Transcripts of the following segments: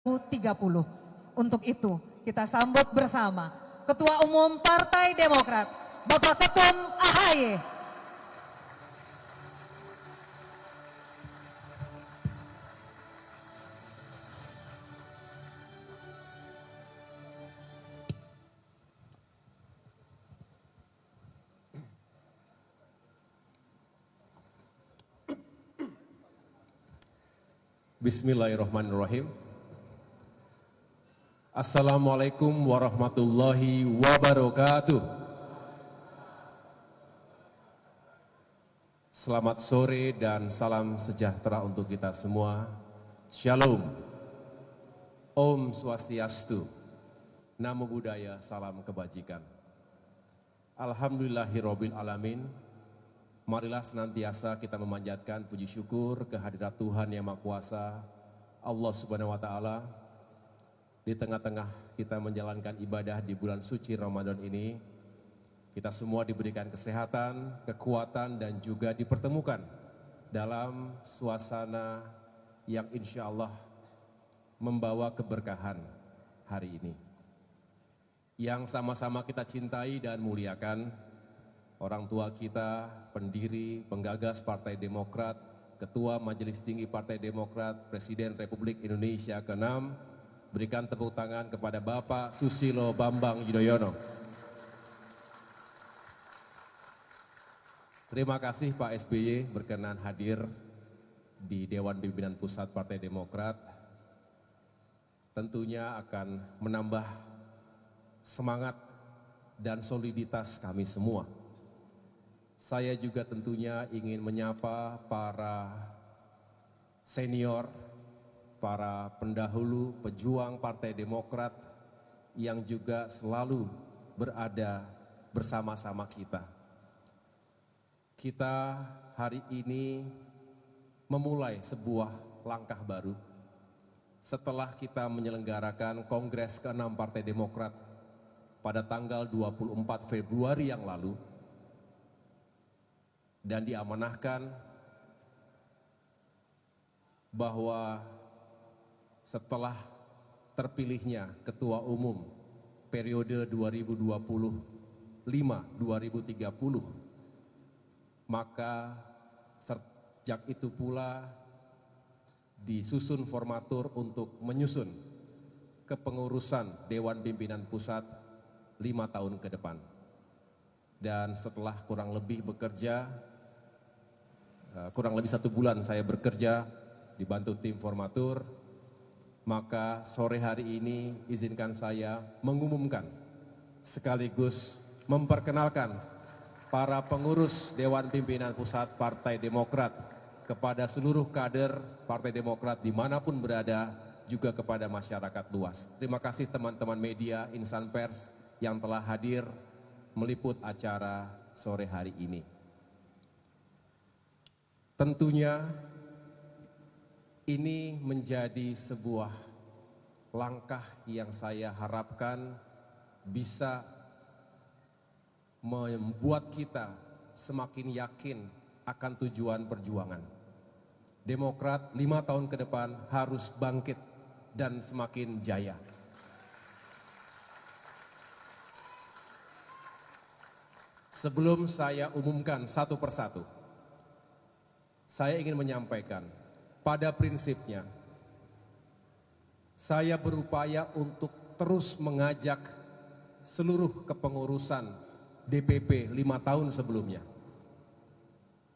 2030. Untuk itu kita sambut bersama Ketua Umum Partai Demokrat, Bapak Ketum AHY. Bismillahirrahmanirrahim. Assalamualaikum warahmatullahi wabarakatuh. Selamat sore dan salam sejahtera untuk kita semua. Shalom. Om Swastiastu. Namo Buddhaya, salam kebajikan. Alhamdulillahirabbil alamin. Marilah senantiasa kita memanjatkan puji syukur kehadirat Tuhan Yang Maha Kuasa, Allah Subhanahu wa taala. Di tengah-tengah kita menjalankan ibadah di bulan suci Ramadan ini, kita semua diberikan kesehatan, kekuatan dan juga dipertemukan dalam suasana yang insya Allah membawa keberkahan hari ini. Yang sama-sama kita cintai dan muliakan, orang tua kita, pendiri, penggagas Partai Demokrat, Ketua Majelis Tinggi Partai Demokrat, Presiden Republik Indonesia ke-6, berikan tepuk tangan kepada Bapak Susilo Bambang Yudhoyono. Terima kasih Pak SBY berkenan hadir di Dewan Pimpinan Pusat Partai Demokrat. Tentunya akan menambah semangat dan soliditas kami semua. Saya juga tentunya ingin menyapa para senior, para pendahulu, pejuang Partai Demokrat yang juga selalu berada bersama-sama kita. Kita hari ini memulai sebuah langkah baru setelah kita menyelenggarakan Kongres ke-6 Partai Demokrat pada tanggal 24 Februari yang lalu, dan diamanahkan bahwa setelah terpilihnya Ketua Umum periode 2025-2030, maka sejak itu pula disusun formatur untuk menyusun kepengurusan Dewan Pimpinan Pusat 5 tahun ke depan. Dan setelah kurang lebih 1 bulan saya bekerja dibantu tim formatur, maka sore hari ini izinkan saya mengumumkan sekaligus memperkenalkan para pengurus Dewan Pimpinan Pusat Partai Demokrat kepada seluruh kader Partai Demokrat dimanapun berada, juga kepada masyarakat luas. Terima kasih teman-teman media, insan pers yang telah hadir meliput acara sore hari ini. Tentunya ini menjadi sebuah langkah yang saya harapkan bisa membuat kita semakin yakin akan tujuan perjuangan. Demokrat 5 tahun ke depan harus bangkit dan semakin jaya. Sebelum saya umumkan satu persatu, saya ingin menyampaikan, pada prinsipnya, saya berupaya untuk terus mengajak seluruh kepengurusan DPP 5 tahun sebelumnya.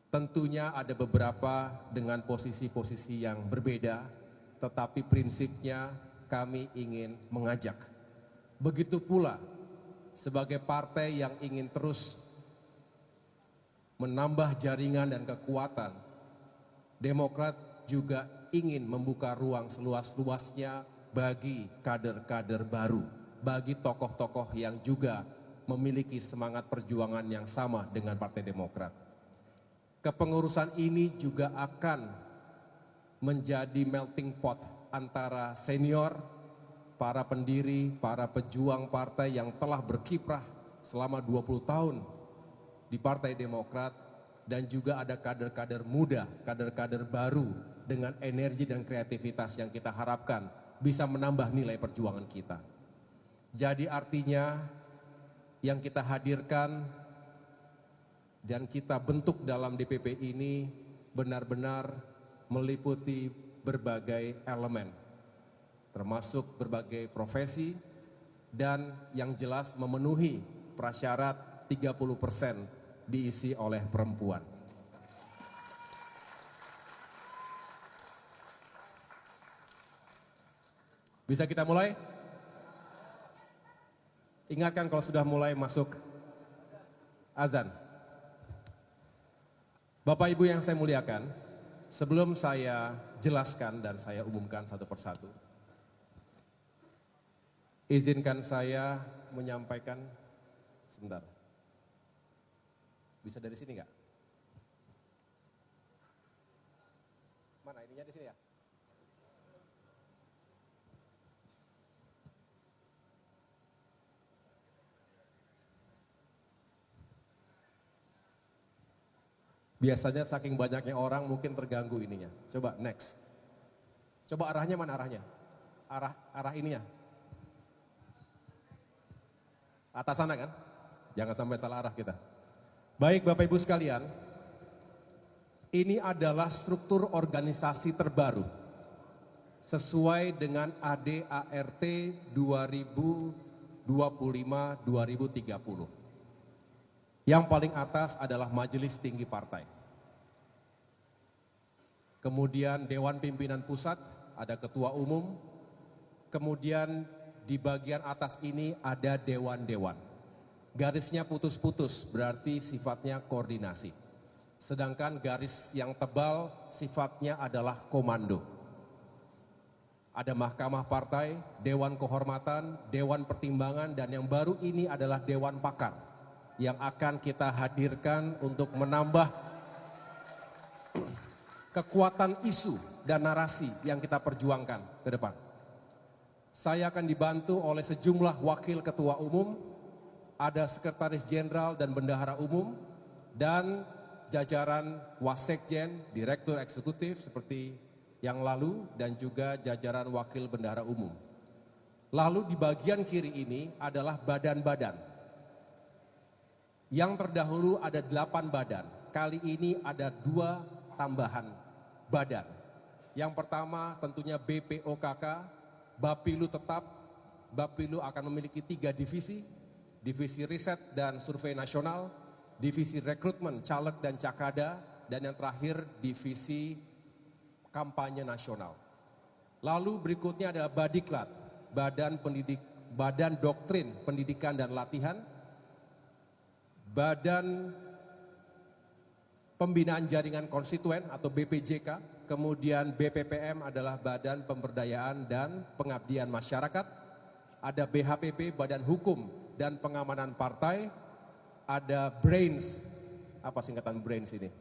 Tentunya ada beberapa dengan posisi-posisi yang berbeda, tetapi prinsipnya kami ingin mengajak. Begitu pula sebagai partai yang ingin terus menambah jaringan dan kekuatan, Demokrat juga ingin membuka ruang seluas-luasnya bagi kader-kader baru, bagi tokoh-tokoh yang juga memiliki semangat perjuangan yang sama dengan Partai Demokrat. Kepengurusan ini juga akan menjadi melting pot antara senior, para pendiri, para pejuang partai yang telah berkiprah selama 20 tahun di Partai Demokrat, dan juga ada kader-kader muda, kader-kader baru dengan energi dan kreativitas yang kita harapkan bisa menambah nilai perjuangan kita. Jadi artinya yang kita hadirkan dan kita bentuk dalam DPP ini benar-benar meliputi berbagai elemen, termasuk berbagai profesi dan yang jelas memenuhi prasyarat 30% diisi oleh perempuan. Bisa kita mulai? Ingatkan kalau sudah mulai masuk azan. Bapak Ibu yang saya muliakan, sebelum saya jelaskan dan saya umumkan satu persatu, izinkan saya menyampaikan, sebentar. Bisa dari sini nggak? Mana ininya di sini ya? Biasanya saking banyaknya orang mungkin terganggu ininya. Coba next. Coba arahnya mana arahnya? Arah ininya. Atas sana kan? Jangan sampai salah arah kita. Baik Bapak Ibu sekalian, ini adalah struktur organisasi terbaru sesuai dengan ADART 2025-2030. Yang paling atas adalah Majelis Tinggi Partai. Kemudian Dewan Pimpinan Pusat, ada Ketua Umum. Kemudian di bagian atas ini ada dewan-dewan. Garisnya putus-putus, berarti sifatnya koordinasi. Sedangkan garis yang tebal sifatnya adalah komando. Ada Mahkamah Partai, Dewan Kehormatan, Dewan Pertimbangan, dan yang baru ini adalah Dewan Pakar yang akan kita hadirkan untuk menambah kekuatan isu dan narasi yang kita perjuangkan ke depan. Saya akan dibantu oleh sejumlah wakil ketua umum, ada sekretaris jenderal dan bendahara umum, dan jajaran wasekjen, direktur eksekutif seperti yang lalu, dan juga jajaran wakil bendahara umum. Lalu di bagian kiri ini adalah badan-badan. Yang terdahulu ada 8 badan, kali ini ada 2 tambahan badan. Yang pertama tentunya BPOKK, Bapilu tetap. Bapilu akan memiliki 3 divisi, divisi riset dan survei nasional, divisi rekrutmen caleg dan cakada, dan yang terakhir divisi kampanye nasional. Lalu berikutnya ada Badiklat, Badan Doktrin Pendidikan dan Latihan, Badan Pembinaan Jaringan Konstituen atau BPJK, kemudian BPPM adalah Badan Pemberdayaan dan Pengabdian Masyarakat, ada BHPP, Badan Hukum dan Pengamanan Partai, ada BRAINS, apa singkatan BRAINS ini?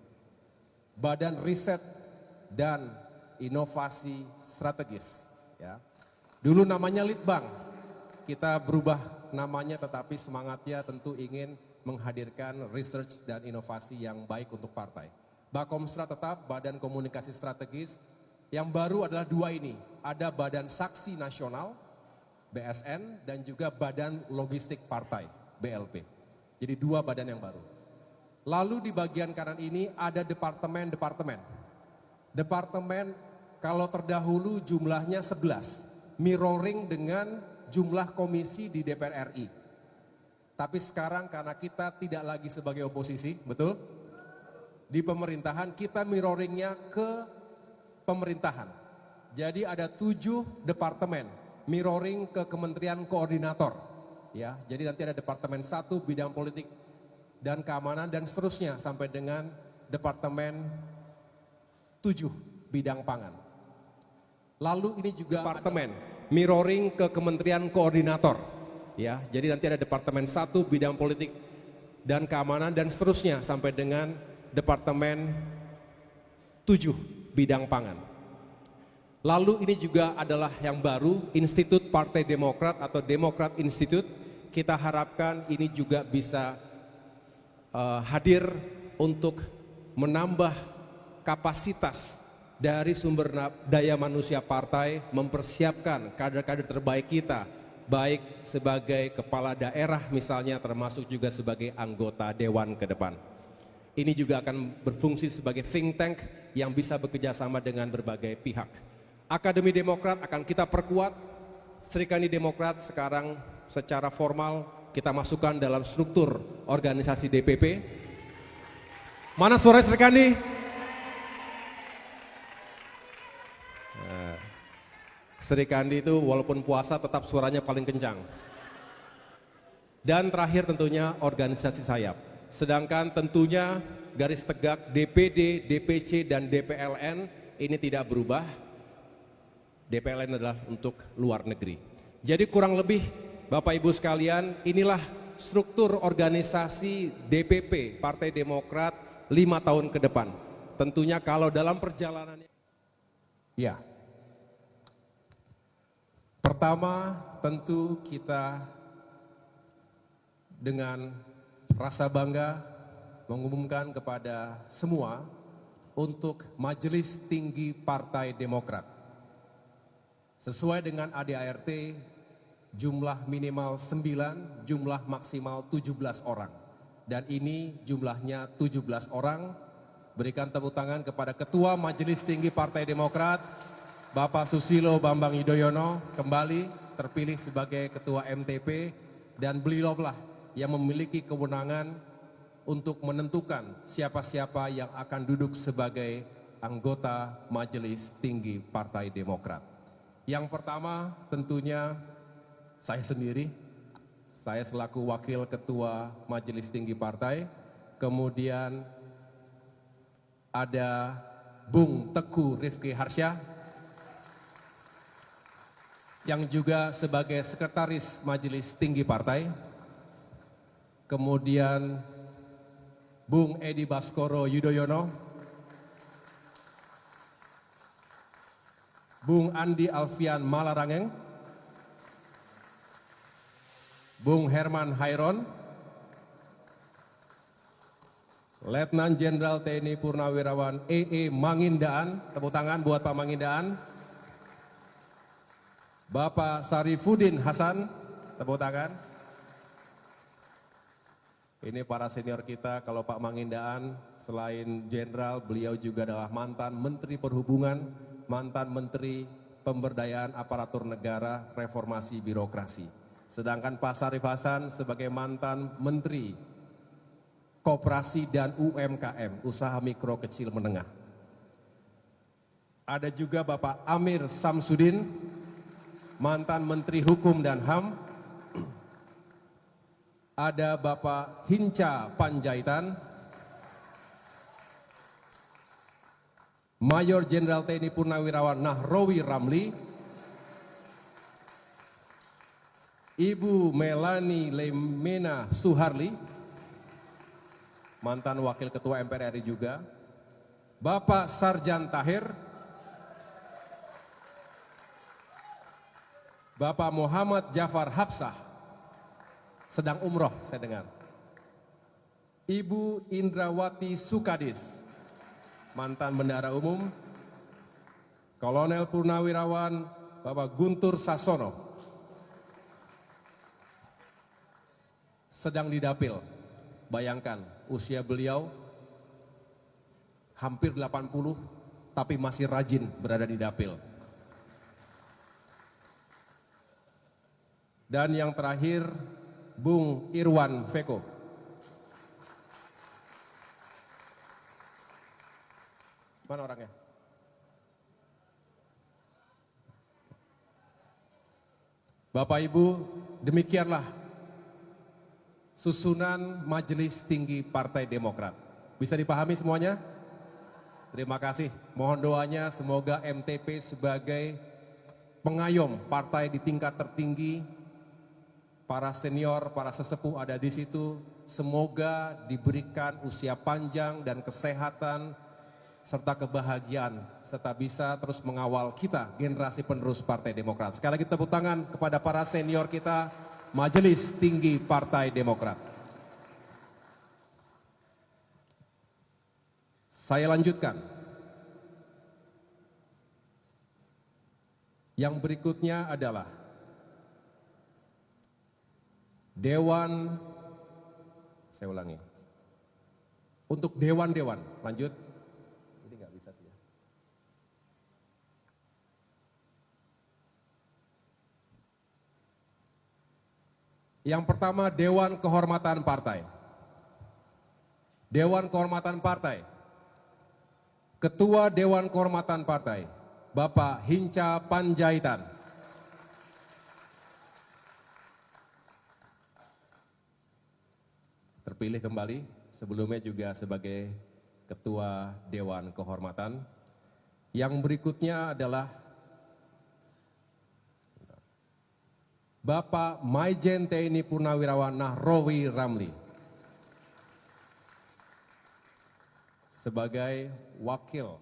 Badan Riset dan Inovasi Strategis. Ya. Dulu namanya Litbang, kita berubah namanya tetapi semangatnya tentu ingin menghadirkan research dan inovasi yang baik untuk partai. Bakomstra tetap, Badan Komunikasi Strategis. Yang baru adalah 2 ini, ada Badan Saksi Nasional, BSN, dan juga Badan Logistik Partai, BLP. Jadi 2 badan yang baru. Lalu di bagian kanan ini ada departemen-departemen. Departemen kalau terdahulu jumlahnya 11, mirroring dengan jumlah komisi di DPR RI. Tapi sekarang karena kita tidak lagi sebagai oposisi, betul? Di pemerintahan kita mirroringnya ke pemerintahan. Jadi ada 7 departemen, mirroring ke Kementerian Koordinator. Ya, jadi nanti ada Departemen 1 bidang politik dan keamanan dan seterusnya sampai dengan Departemen 7 bidang pangan. Lalu ini juga departemen mirroring ke Kementerian Koordinator. Ya, jadi nanti ada Departemen 1 bidang politik dan keamanan dan seterusnya sampai dengan Departemen 7 bidang pangan. Lalu ini juga adalah yang baru, Institut Partai Demokrat atau Demokrat Institute. Kita harapkan ini juga bisa hadir untuk menambah kapasitas dari sumber daya manusia partai mempersiapkan kader-kader terbaik kita, baik sebagai kepala daerah misalnya, termasuk juga sebagai anggota dewan ke depan. Ini juga akan berfungsi sebagai think tank yang bisa bekerja sama dengan berbagai pihak. Akademi Demokrat akan kita perkuat. Serikandi Demokrat sekarang secara formal kita masukkan dalam struktur organisasi DPP. Mana suara Serikandi? Serikandi itu walaupun puasa tetap suaranya paling kencang. Dan terakhir tentunya organisasi sayap. Sedangkan tentunya garis tegak DPD, DPC, dan DPLN ini tidak berubah. DPLN adalah untuk luar negeri. Jadi kurang lebih Bapak Ibu sekalian, inilah struktur organisasi DPP Partai Demokrat 5 tahun ke depan. Tentunya kalau dalam perjalanannya. Ya. Pertama, tentu kita dengan rasa bangga mengumumkan kepada semua untuk Majelis Tinggi Partai Demokrat. Sesuai dengan ADART, jumlah minimal 9, jumlah maksimal 17 orang. Dan ini jumlahnya 17 orang. Berikan tepuk tangan kepada Ketua Majelis Tinggi Partai Demokrat, Bapak Susilo Bambang Yudhoyono, kembali terpilih sebagai Ketua MTP, dan beliaulah yang memiliki kewenangan untuk menentukan siapa-siapa yang akan duduk sebagai anggota Majelis Tinggi Partai Demokrat. Yang pertama tentunya saya sendiri, saya selaku Wakil Ketua Majelis Tinggi Partai, kemudian ada Bung Teguh Rifki Harsya, yang juga sebagai Sekretaris Majelis Tinggi Partai, kemudian Bung Edi Baskoro Yudhoyono, Bung Andi Alfian Malarangeng, Bung Herman Hairon, Letnan Jenderal TNI Purnawirawan EE Mangindaan, tepuk tangan buat Pak Mangindaan, Bapak Sarifudin Hasan, tepuk tangan. Ini para senior kita. Kalau Pak Mangindaan selain jenderal, beliau juga adalah mantan Menteri Perhubungan, mantan Menteri Pemberdayaan Aparatur Negara, Reformasi Birokrasi. Sedangkan Pak Sarif Hasan sebagai mantan Menteri Koperasi dan UMKM, Usaha Mikro Kecil Menengah. Ada juga Bapak Amir Samsudin, mantan Menteri Hukum dan HAM. Ada Bapak Hinca Panjaitan, Mayor Jenderal TNI Purnawirawan Nahrawi Ramli, Ibu Melani Lemena Suharli, mantan Wakil Ketua MPR RI juga, Bapak Sarjan Tahir, Bapak Muhammad Jafar Hapsah, sedang umroh saya dengar, Ibu Indrawati Sukadis, mantan Bendahara Umum, Kolonel Purnawirawan Bapak Guntur Sasono, sedang didapil. Bayangkan usia beliau hampir 80 tapi masih rajin berada di dapil. Dan yang terakhir Bung Irwan Veko. Mana orangnya? Bapak Ibu, demikianlah susunan Majelis Tinggi Partai Demokrat. Bisa dipahami semuanya? Terima kasih. Mohon doanya semoga MTP sebagai pengayom partai di tingkat tertinggi, para senior, para sesepuh ada di situ, semoga diberikan usia panjang dan kesehatan serta kebahagiaan, serta bisa terus mengawal kita, generasi penerus Partai Demokrat. Sekali lagi tepuk tangan kepada para senior kita, Majelis Tinggi Partai Demokrat. Saya lanjutkan. Yang berikutnya adalah Dewan, saya ulangi, untuk dewan-dewan, lanjut. Ini nggak bisa sih ya. Yang pertama Dewan Kehormatan Partai. Dewan Kehormatan Partai. Ketua Dewan Kehormatan Partai, Bapak Hinca Panjaitan. Terpilih kembali, sebelumnya juga sebagai Ketua Dewan Kehormatan. Yang berikutnya adalah Bapak Maijen TNI Purnawirawan Nahrawi Ramli sebagai Wakil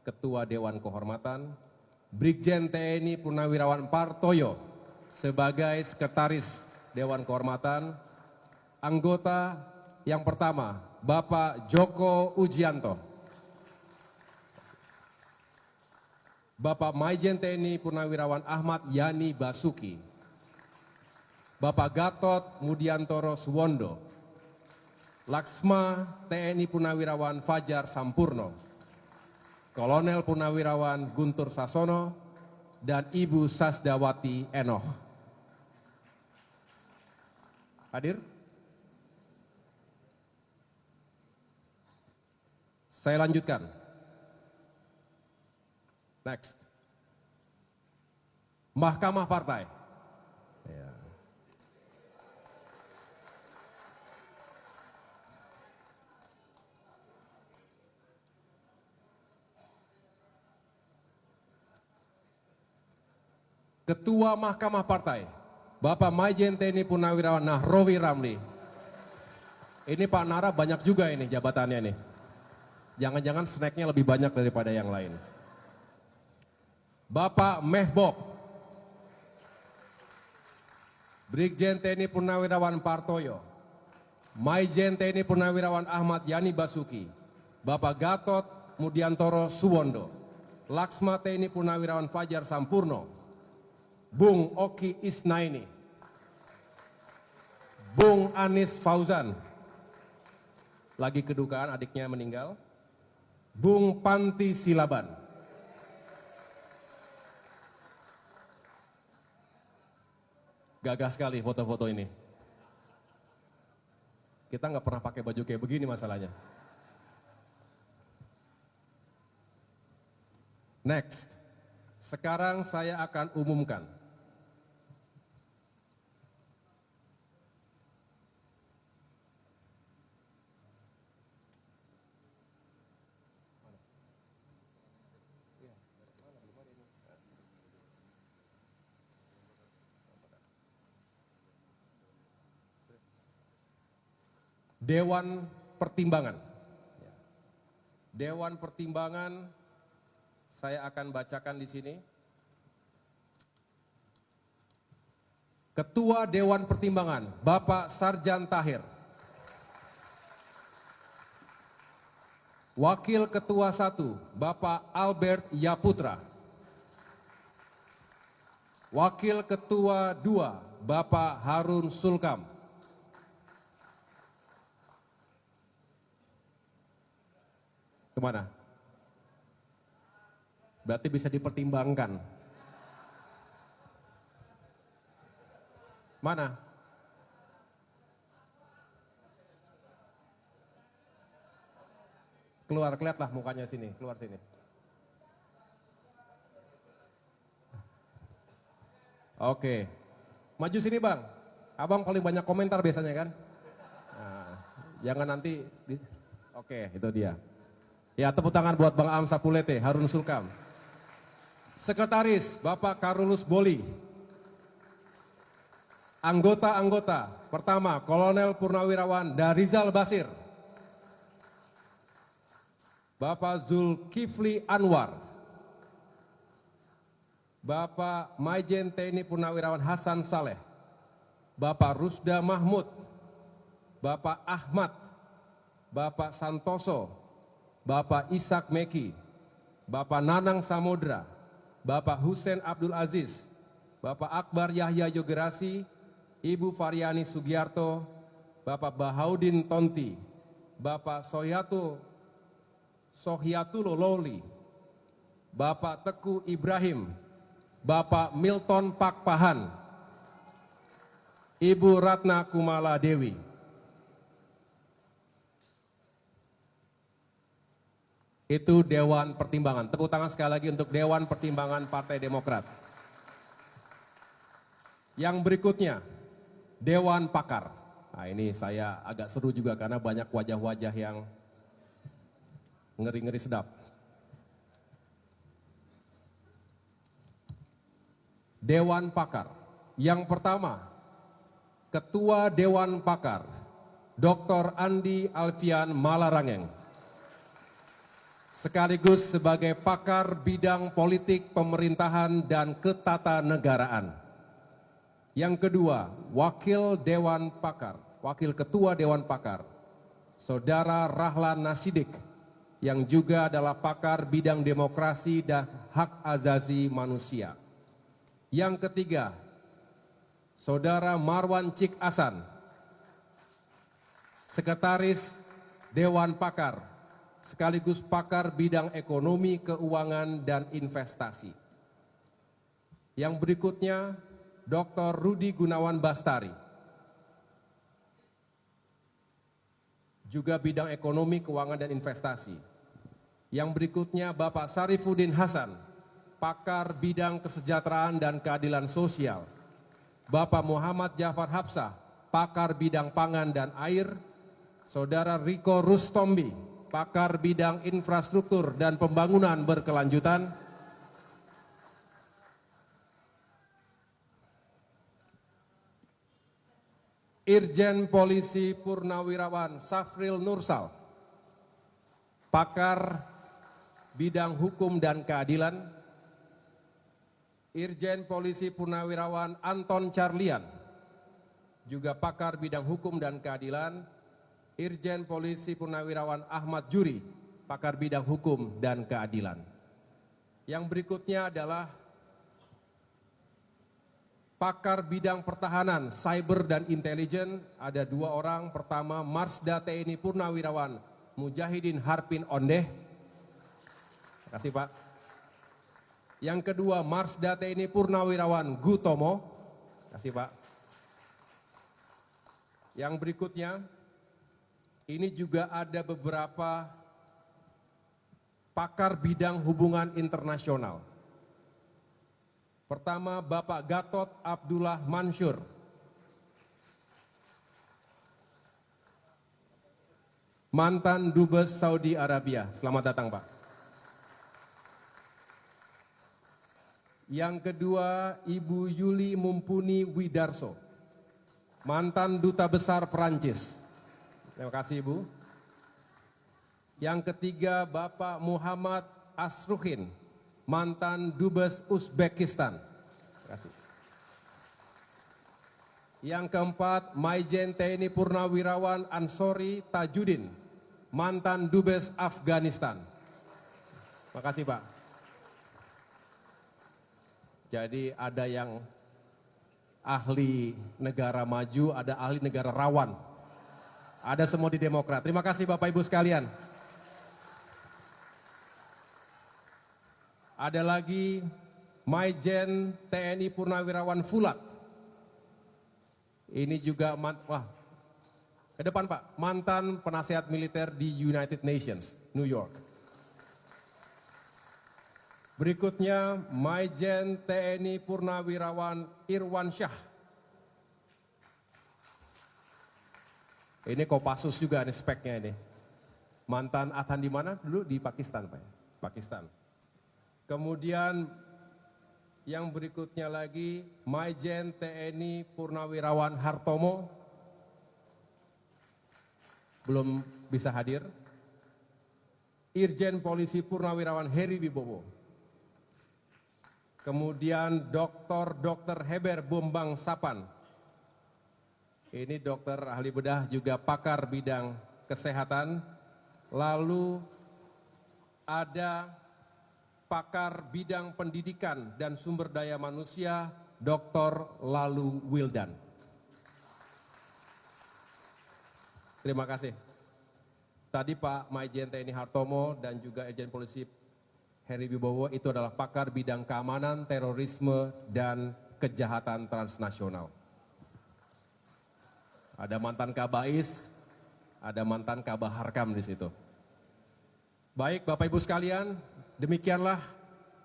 Ketua Dewan Kehormatan, Brigjen TNI Purnawirawan Partoyo sebagai Sekretaris Dewan Kehormatan, anggota yang pertama Bapak Joko Ujianto, Bapak Maijen TNI Purnawirawan Ahmad Yani Basuki, Bapak Gatot Mudiantoro Suwondo, Laksma TNI Purnawirawan Fajar Sampurno, Kolonel Purnawirawan Guntur Sasono, dan Ibu Sasdawati Enoh. Hadir? Saya lanjutkan. Next. Mahkamah Partai. Ya. Ketua Mahkamah Partai, Bapak Maijen TNI Purnawirawan Nahrawi Ramli. Ini Pak Nara banyak juga ini jabatannya nih. Jangan-jangan snacknya lebih banyak daripada yang lain. Bapak Mehbob, Brigjen TNI Purnawirawan Partoyo, Maijen TNI Purnawirawan Ahmad Yani Basuki, Bapak Gatot Mudiantoro Suwondo, Laksma TNI Purnawirawan Fajar Sampurno, Bung Oki Isnaini, Bung Anis Fauzan, lagi kedukaan adiknya meninggal, Bung Panti Silaban, gagah sekali foto-foto ini. Kita nggak pernah pakai baju kayak begini masalahnya. Next, sekarang saya akan umumkan Dewan Pertimbangan. Dewan Pertimbangan saya akan bacakan di sini. Ketua Dewan Pertimbangan, Bapak Sarjan Tahir. Wakil Ketua 1, Bapak Albert Yaputra. Wakil Ketua 2, Bapak Harun Sulkam. Kemana? Berarti bisa dipertimbangkan. Mana? Keluar, lihatlah mukanya sini, keluar sini. Oke, maju sini bang. Abang paling banyak komentar biasanya kan? Nah, jangan nanti. Oke, itu dia. Ya, tepuk tangan buat Bang Am Sapulete, Harun Sulkam. Sekretaris, Bapak Karulus Boli. Anggota-anggota, pertama, Kolonel Purnawirawan Darizal Basir. Bapak Zulkifli Anwar. Bapak Maijen TNI Purnawirawan Hasan Saleh. Bapak Rusda Mahmud. Bapak Ahmad. Bapak Santoso. Bapak Ishak Meki, Bapak Nanang Samudra, Bapak Hussein Abdul Aziz, Bapak Akbar Yahya Yogerasi, Ibu Variani Sugiarto, Bapak Bahaudin Tonti, Bapak Sohiatulo Loli, Bapak Teku Ibrahim, Bapak Milton Pakpahan, Ibu Ratna Kumala Dewi. Itu Dewan Pertimbangan. Tepuk tangan sekali lagi untuk Dewan Pertimbangan Partai Demokrat. Yang berikutnya, Dewan Pakar. Nah, ini saya agak seru juga karena banyak wajah-wajah yang ngeri-ngeri sedap. Dewan Pakar. Yang pertama, Ketua Dewan Pakar, Dr. Andi Alfian Malarangeng. Sekaligus sebagai pakar bidang politik pemerintahan dan ketatanegaraan. Yang kedua, Wakil Dewan Pakar, Wakil Ketua Dewan Pakar, Saudara Rahlan Nasidik, yang juga adalah pakar bidang demokrasi dan hak azazi manusia. Yang ketiga, Saudara Marwan Cik Asan, Sekretaris Dewan Pakar, sekaligus pakar bidang ekonomi, keuangan, dan investasi. Yang berikutnya, Dr. Rudi Gunawan Bastari, juga bidang ekonomi, keuangan, dan investasi. Yang berikutnya, Bapak Sarifuddin Hasan, pakar bidang kesejahteraan dan keadilan sosial. Bapak Muhammad Jafar Hapsah, pakar bidang pangan dan air. Saudara Riko Rustombi, pakar bidang infrastruktur dan pembangunan berkelanjutan. Irjen Polisi Purnawirawan Safril Nursal, pakar bidang hukum dan keadilan. Irjen Polisi Purnawirawan Anton Carlian, juga pakar bidang hukum dan keadilan. Irjen Polisi Purnawirawan Ahmad Juri, pakar bidang hukum dan keadilan. Yang berikutnya adalah pakar bidang pertahanan, cyber dan intelijen. Ada 2 orang. Pertama, Marsda TNI Purnawirawan Mujahidin Harpin Ondeh. Terima kasih Pak. Yang kedua, Marsda TNI Purnawirawan Gutomo. Terima kasih Pak. Yang berikutnya, ini juga ada beberapa pakar bidang hubungan internasional. Pertama, Bapak Gatot Abdullah Mansur, mantan Dubes Saudi Arabia. Selamat datang Pak. Yang kedua, Ibu Yuli Mumpuni Widarso, mantan Duta Besar Perancis. Terima kasih Ibu. Yang ketiga, Bapak Muhammad Asruhin, mantan Dubes Uzbekistan. Terima kasih. Yang keempat, Maijen TNI Purnawirawan Ansori Tajudin, mantan Dubes Afghanistan. Terima kasih Pak. Jadi ada yang ahli negara maju, ada ahli negara rawan. Ada semua di Demokrat. Terima kasih Bapak Ibu sekalian. Ada lagi Maijen TNI Purnawirawan Fulat. Ini juga, ke depan Pak, mantan penasihat militer di United Nations, New York. Berikutnya, Maijen TNI Purnawirawan Irwan Syah. Ini Kopassus juga nih speknya ini. Mantan Adhan di mana dulu? Di Pakistan Pak. Pakistan. Kemudian yang berikutnya lagi, Maijen TNI Purnawirawan Hartomo. Belum bisa hadir. Irjen Polisi Purnawirawan Heri Wibowo. Kemudian Dr. Heber Bombang Sapan. Ini dokter ahli bedah, juga pakar bidang kesehatan. Lalu ada pakar bidang pendidikan dan sumber daya manusia, Dr. Lalu Wildan. Terima kasih. Tadi Pak Maijen TNI Hartomo dan juga Irjen Polisi Heri Wibowo itu adalah pakar bidang keamanan, terorisme, dan kejahatan transnasional. Ada mantan Kabais, ada mantan Kabaharkam di situ. Baik Bapak Ibu sekalian, demikianlah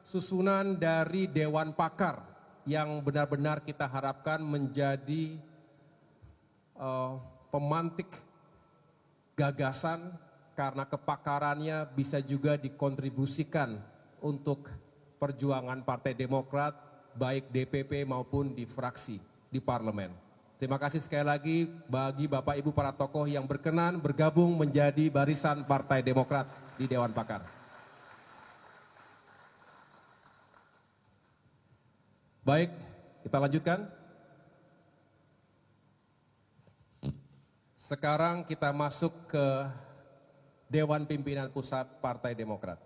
susunan dari Dewan Pakar yang benar-benar kita harapkan menjadi pemantik gagasan karena kepakarannya bisa juga dikontribusikan untuk perjuangan Partai Demokrat baik DPP maupun di fraksi di parlemen. Terima kasih sekali lagi bagi Bapak Ibu para tokoh yang berkenan bergabung menjadi barisan Partai Demokrat di Dewan Pakar. Baik, kita lanjutkan. Sekarang kita masuk ke Dewan Pimpinan Pusat Partai Demokrat.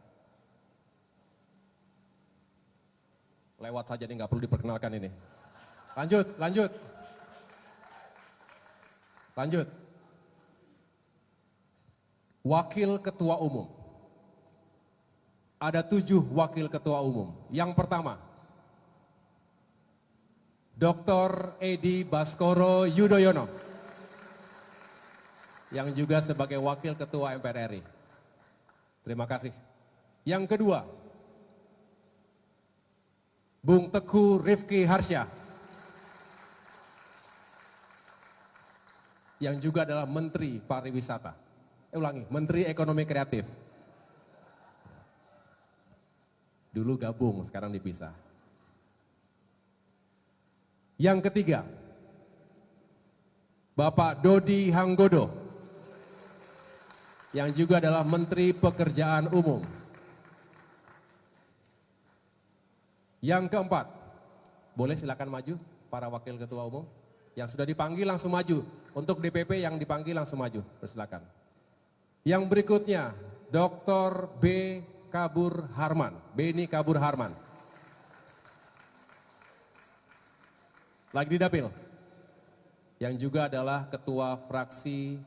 Lewat saja nih, nggak perlu diperkenalkan ini. Lanjut, lanjut. Lanjut. Wakil Ketua Umum. Ada 7 Wakil Ketua Umum. Yang pertama, Dr. Edi Baskoro Yudhoyono, yang juga sebagai Wakil Ketua MPR RI. Terima kasih. Yang kedua, Bung Teguh Rifki Harsha, yang juga adalah Menteri Pariwisata. Menteri Ekonomi Kreatif. Dulu gabung, sekarang dipisah. Yang ketiga, Bapak Dodi Hanggodo, yang juga adalah Menteri Pekerjaan Umum. Yang keempat, boleh silakan maju para Wakil Ketua Umum. Yang sudah dipanggil langsung maju. Untuk DPP yang dipanggil langsung maju, persilakan. Yang berikutnya, Dr. Beni Kabur Harman. Lagi di dapil. Yang juga adalah Ketua Fraksi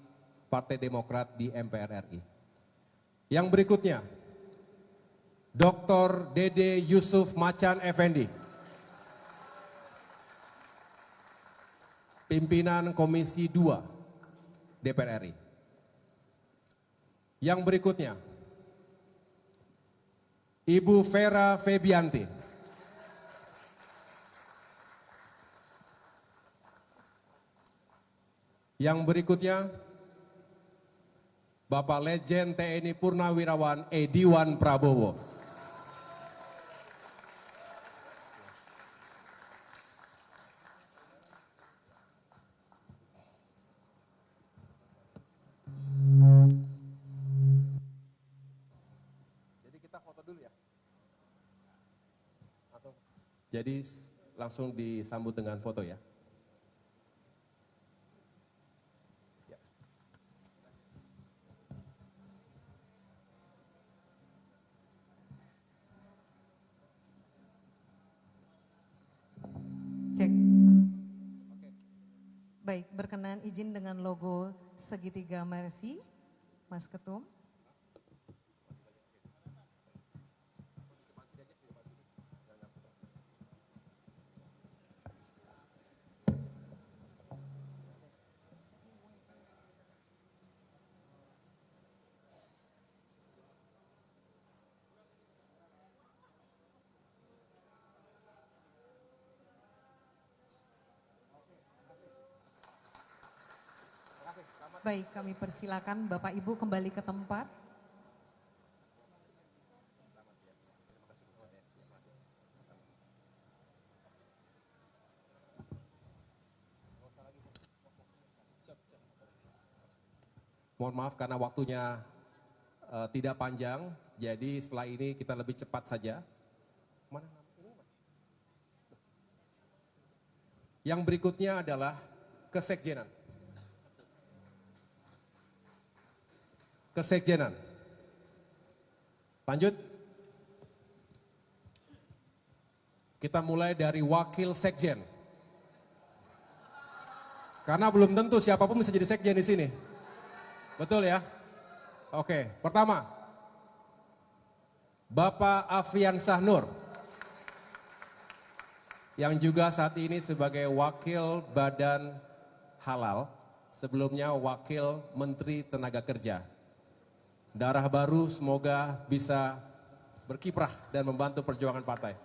Partai Demokrat di MPR RI. Yang berikutnya, Dr. Dede Yusuf Macan Effendi, pimpinan Komisi 2 DPR RI. Yang berikutnya, Ibu Vera Febianti, yang berikutnya, Bapak Legend TNI Purnawirawan Ediwan Prabowo. Jadi kita foto dulu ya. Jadi langsung disambut dengan foto ya. Cek. Baik, berkenan izin dengan logo segitiga Mercy, Mas Ketum. Baik, kami persilakan Bapak Ibu kembali ke tempat. Mohon maaf karena waktunya tidak panjang, jadi setelah ini kita lebih cepat saja. Yang berikutnya adalah kesekjenan. Kesekjenan. Lanjut. Kita mulai dari wakil sekjen. Karena belum tentu siapapun bisa jadi sekjen di sini. Betul ya? Oke, pertama. Bapak Afriansah Nur. Yang juga saat ini sebagai wakil Badan Halal, sebelumnya wakil Menteri Tenaga Kerja. Darah baru semoga bisa berkiprah dan membantu perjuangan partai.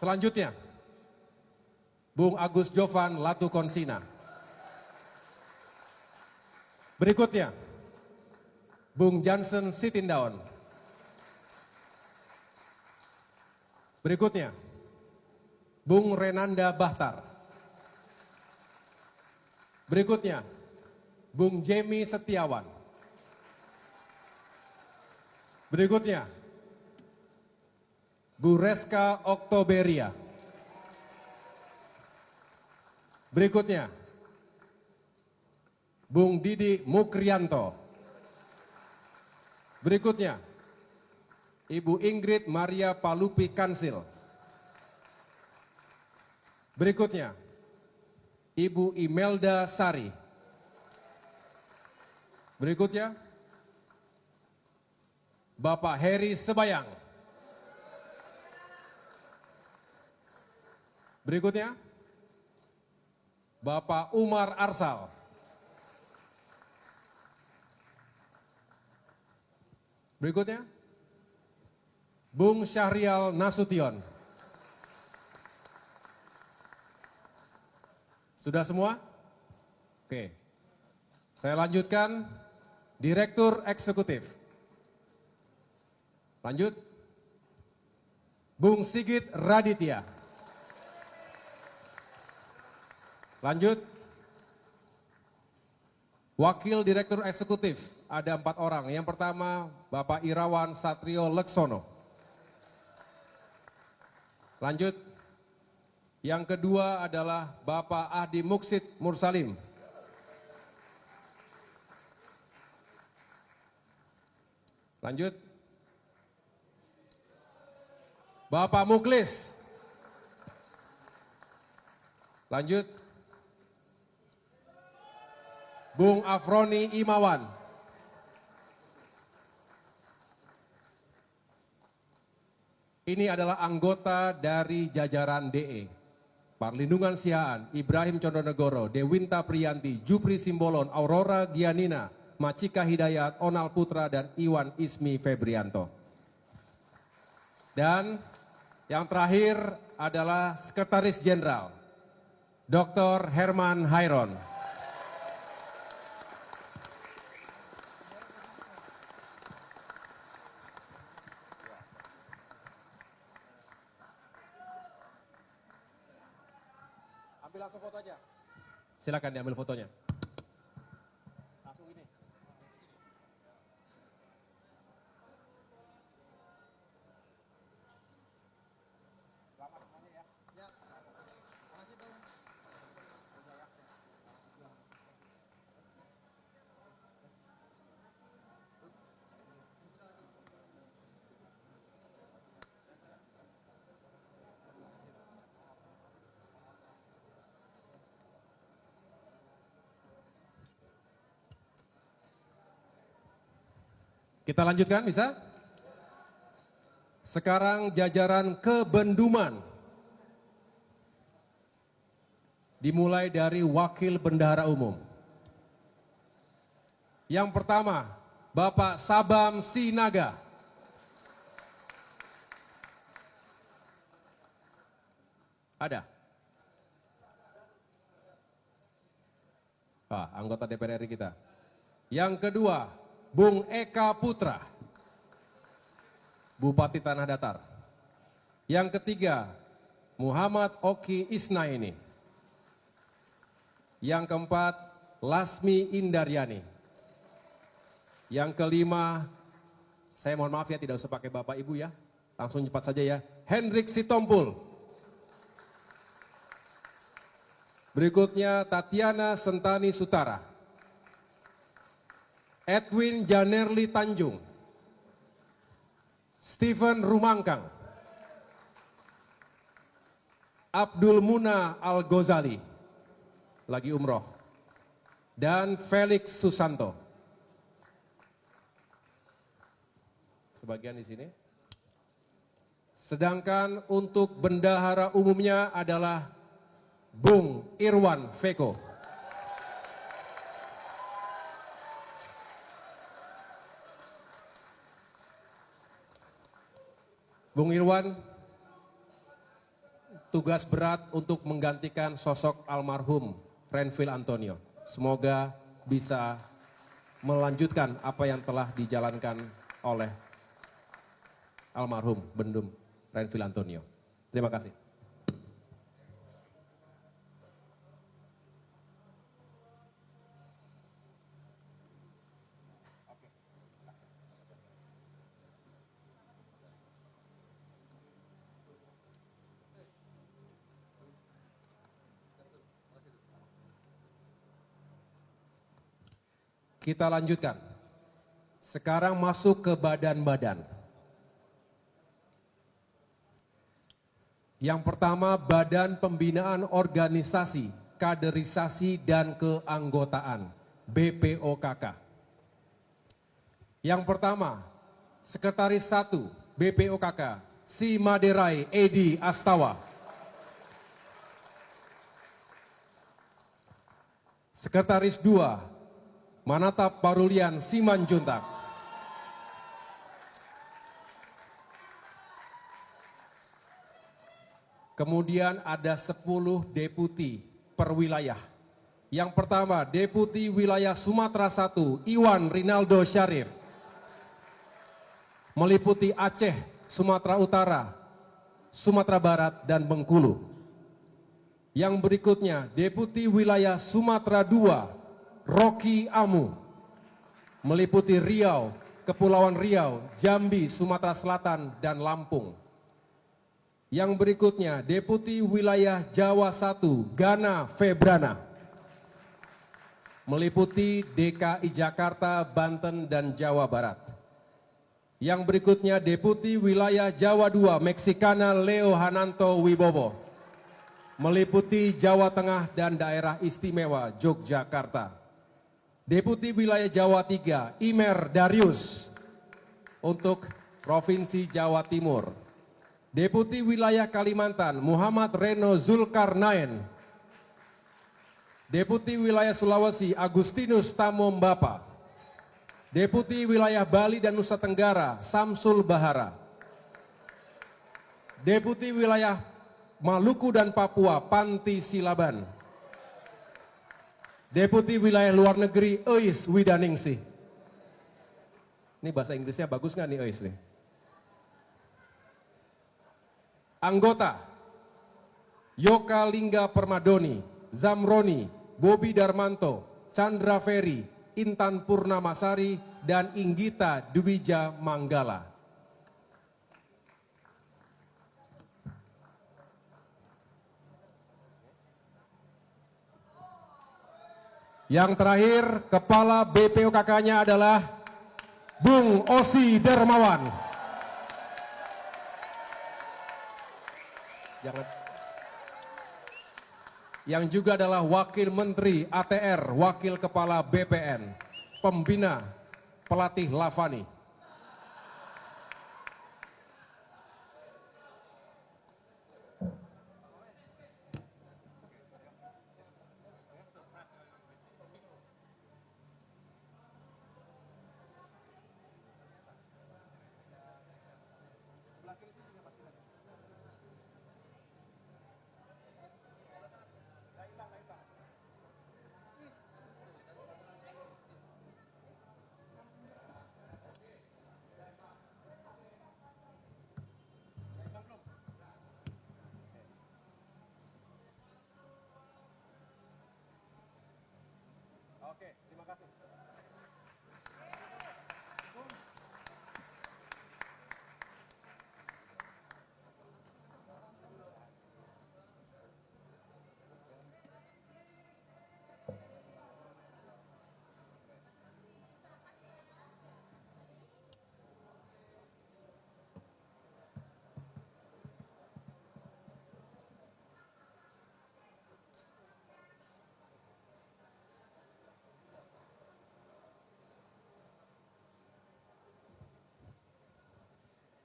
Selanjutnya, Bung Agus Jovan Latukonsina. Berikutnya, Bung Jansen Sitindaun. Berikutnya, Bung Renanda Bahtar. Berikutnya, Bung Jemi Setiawan. Berikutnya, Bu Reska Oktoberia. Berikutnya, Bung Didi Mukrianto. Berikutnya, Ibu Ingrid Maria Palupi Kansil. Berikutnya, Ibu Imelda Sari. Berikutnya, Bapak Heri Sebayang. Berikutnya, Bapak Umar Arsal. Berikutnya, Bung Syahrial Nasution. Sudah semua? Oke. Saya lanjutkan, Direktur Eksekutif. Lanjut. Bung Sigit Raditya. Lanjut. Wakil Direktur Eksekutif, ada 4 orang. Yang pertama, Bapak Irawan Satrio Leksono. Lanjut. Yang kedua adalah Bapak Ahdi Muksid Mursalim. Lanjut. Bapak Muklis. Lanjut. Bung Afroni Imawan. Ini adalah anggota dari jajaran DE. Perlindungan Sihaan, Ibrahim Condronegoro, Dewinta Priyanti, Jupri Simbolon, Aurora Gianina, Macika Hidayat, Onal Putra, dan Iwan Ismi Febrianto. Dan yang terakhir adalah Sekretaris Jenderal, Dr. Herman Hairon. Ambil langsung foto aja. Silakan diambil fotonya. Langsung ini. Selamat semuanya ya. Ya. Makasih, Bang. Kita lanjutkan, bisa? Sekarang jajaran kebenduman. Dimulai dari Wakil Bendahara Umum. Yang pertama, Bapak Sabam Sinaga. Ada? Anggota DPR RI kita. Yang kedua, Bung Eka Putra, Bupati Tanah Datar. Yang ketiga, Muhammad Oki Isnaini. Yang keempat, Lasmi Indaryani. Yang kelima, saya mohon maaf ya, tidak usah pakai Bapak Ibu ya, langsung cepat saja ya, Hendrik Sitompul. Berikutnya Tatiana Sentani Sutara. Edwin Janerli Tanjung. Stephen Rumangkang. Abdul Muna Al-Ghazali, lagi umroh, dan Felix Susanto. Sebagian di sini. Sedangkan untuk bendahara umumnya adalah Bung Irwan Veko. Bung Irwan, tugas berat untuk menggantikan sosok almarhum Renvil Antonio. Semoga bisa melanjutkan apa yang telah dijalankan oleh almarhum Bendum Renvil Antonio. Terima kasih. Kita lanjutkan. Sekarang masuk ke badan-badan. Yang pertama, Badan Pembinaan Organisasi, Kaderisasi dan Keanggotaan, BPOKK. Yang pertama, Sekretaris 1 BPOKK, Si Maderai Edi Astawa. Sekretaris 2, Manatap Barulian Simanjuntak. Kemudian ada 10 deputi per wilayah. Yang pertama, Deputi Wilayah Sumatera 1, Iwan Rinaldo Syarif. Meliputi Aceh, Sumatera Utara, Sumatera Barat, dan Bengkulu. Yang berikutnya, Deputi Wilayah Sumatera 2, Rocky Amu, meliputi Riau, Kepulauan Riau, Jambi, Sumatera Selatan, dan Lampung. Yang berikutnya, Deputi Wilayah Jawa 1, Gana Febrana, meliputi DKI Jakarta, Banten, dan Jawa Barat. Yang berikutnya, Deputi Wilayah Jawa 2, Meksikana Leo Hananto Wibowo, meliputi Jawa Tengah dan Daerah Istimewa Yogyakarta. Deputi Wilayah Jawa 3, Imer Darius untuk Provinsi Jawa Timur. Deputi Wilayah Kalimantan, Muhammad Reno Zulkarnain. Deputi Wilayah Sulawesi, Agustinus Tamo Mbapa. Deputi Wilayah Bali dan Nusa Tenggara, Samsul Bahara. Deputi Wilayah Maluku dan Papua, Panti Silaban. Deputi Wilayah Luar Negeri, Eis Widaningsih. Ini bahasa Inggrisnya bagus nggak nih Eis nih? Anggota, Yoka Lingga Permadoni, Zamroni, Bobi Darmanto, Chandra Ferry, Intan Purnamasari, dan Inggita Dwija Manggala. Yang terakhir, Kepala BPOKK-nya adalah Bung Osi Dermawan. Yang juga adalah Wakil Menteri ATR, Wakil Kepala BPN, Pembina Pelatih Lavani. Oke, terima kasih.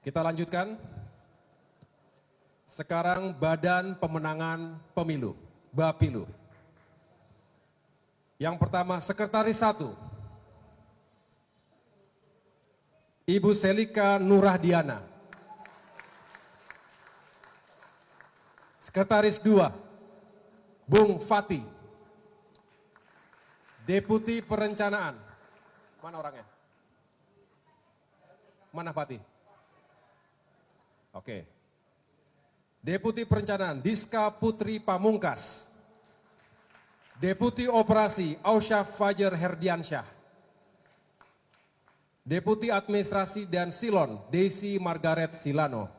Kita lanjutkan. Sekarang Badan Pemenangan Pemilu, Bapilu. Yang pertama, Sekretaris 1, Ibu Selika Nurahdiana. Sekretaris 2, Bung Fati. Deputi Perencanaan, mana orangnya? Mana Fati? Oke. Deputi Perencanaan, Diska Putri Pamungkas. Deputi Operasi, Ausyaf Fajar Herdiansyah. Deputi Administrasi dan Silon, Desi Margaret Silano.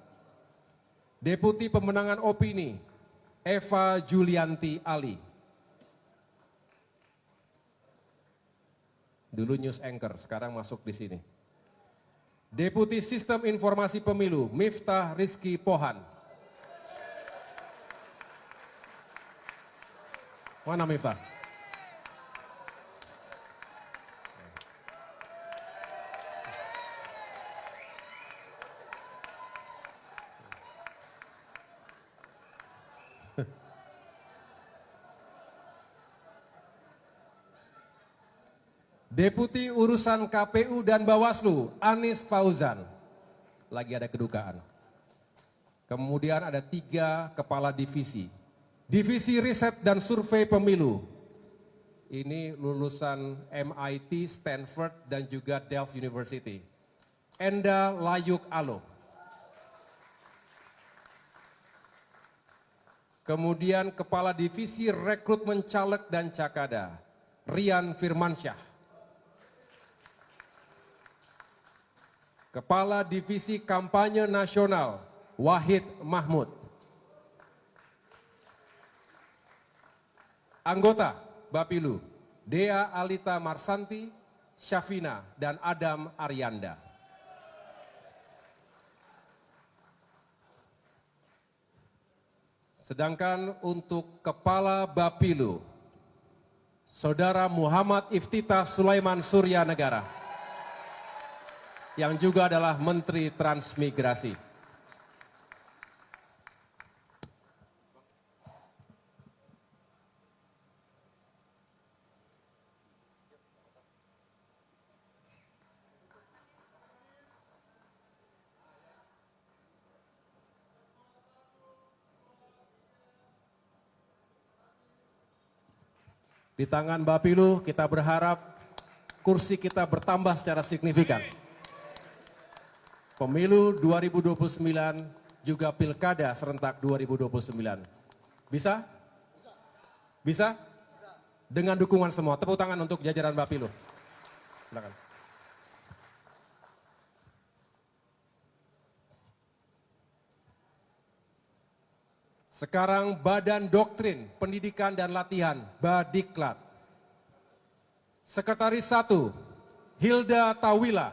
Deputi Pemenangan Opini, Eva Julianti Ali. Dulu news anchor, sekarang masuk di sini. Deputi Sistem Informasi Pemilu, Miftah Rizky Pohan. Mana Miftah? Deputi Urusan KPU dan Bawaslu, Anis Fauzan. Lagi ada kedukaan. Kemudian ada 3 kepala divisi. Divisi Riset dan Survei Pemilu. Ini lulusan MIT, Stanford, dan juga Delft University. Enda Layuk Alo. Kemudian Kepala Divisi Rekrutmen Caleg dan Cakada, Rian Firmansyah. Kepala Divisi Kampanye Nasional, Wahid Mahmud. Anggota Bapilu, Dea Alita Marsanti, Syafina, dan Adam Aryanda. Sedangkan untuk Kepala Bapilu, Saudara Muhammad Iftitah Sulaiman Surya Negara, yang juga adalah Menteri Transmigrasi. Di tangan Bapilu kita berharap kursi kita bertambah secara signifikan. Pemilu 2029 juga Pilkada serentak 2029. Bisa? Bisa? Dengan dukungan semua. Tepuk tangan untuk jajaran Bapilu. Silakan. Sekarang Badan Doktrin, Pendidikan dan Latihan, Badiklat. Sekretaris 1, Hilda Tawila.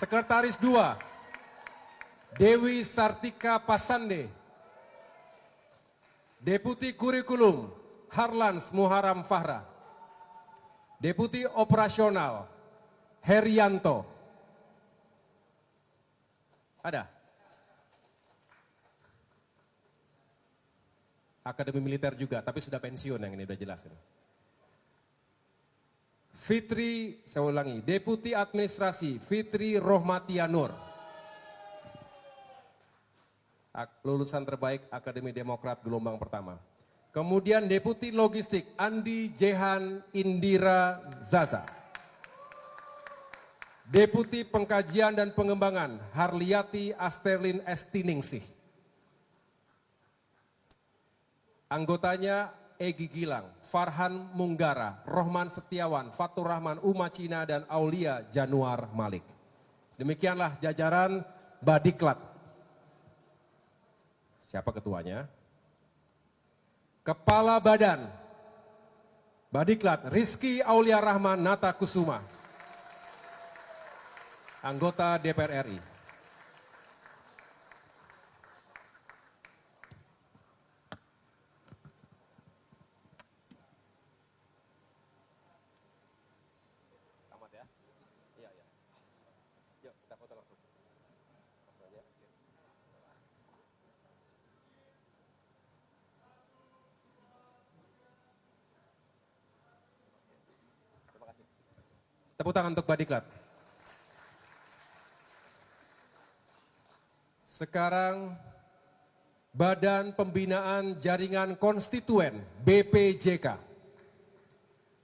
Sekretaris 2, Dewi Sartika Pasande. Deputi Kurikulum, Harlans Muharam Fahra. Deputi Operasional, Herianto. Ada? Akademi Militer juga, tapi sudah pensiun yang ini udah jelas. Fitri, saya ulangi, Deputi Administrasi, Fitri Rohmatia Nur. Lulusan terbaik Akademi Demokrat gelombang pertama. Kemudian Deputi Logistik, Andi Jehan Indira Zaza. Deputi Pengkajian dan Pengembangan, Harliati Asterlin Estiningsih. Anggotanya Egi Gilang, Farhan Munggara, Rohman Setiawan, Fatur Rahman Umacina, dan Aulia Januar Malik. Demikianlah jajaran Badiklat. Siapa ketuanya? Kepala Badan Badiklat, Rizky Aulia Rahman Nata Kusuma. Anggota DPR RI. Tepuk tangan untuk Badiklat. Sekarang Badan Pembinaan Jaringan Konstituen BPJK.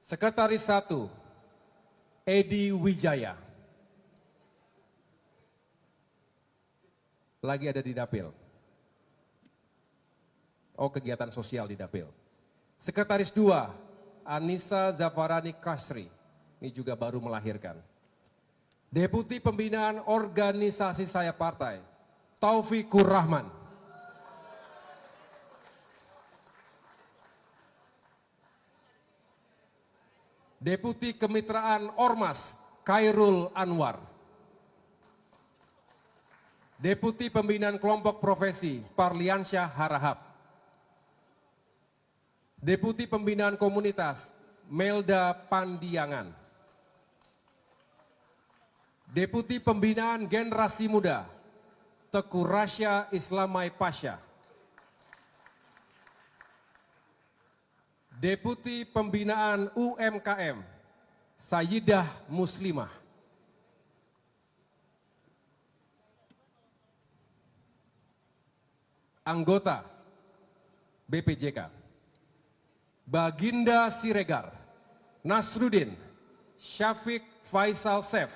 Sekretaris 1 Edi Wijaya. Lagi ada di dapil. Oh, kegiatan sosial di dapil. Sekretaris 2 Anissa Zafarani Kasri. Ini juga baru melahirkan. Deputi Pembinaan Organisasi Sayap Partai Taufikur Rahman. Deputi Kemitraan Ormas Khairul Anwar. Deputi Pembinaan Kelompok Profesi Parliansyah Harahap. Deputi Pembinaan Komunitas Melda Pandiangan. Deputi Pembinaan Generasi Muda Teku Rasya Islamai Pasha. Deputi Pembinaan UMKM Sayyidah Muslimah. Anggota BPJK Baginda Siregar, Nasruddin, Syafiq Faisal Sef,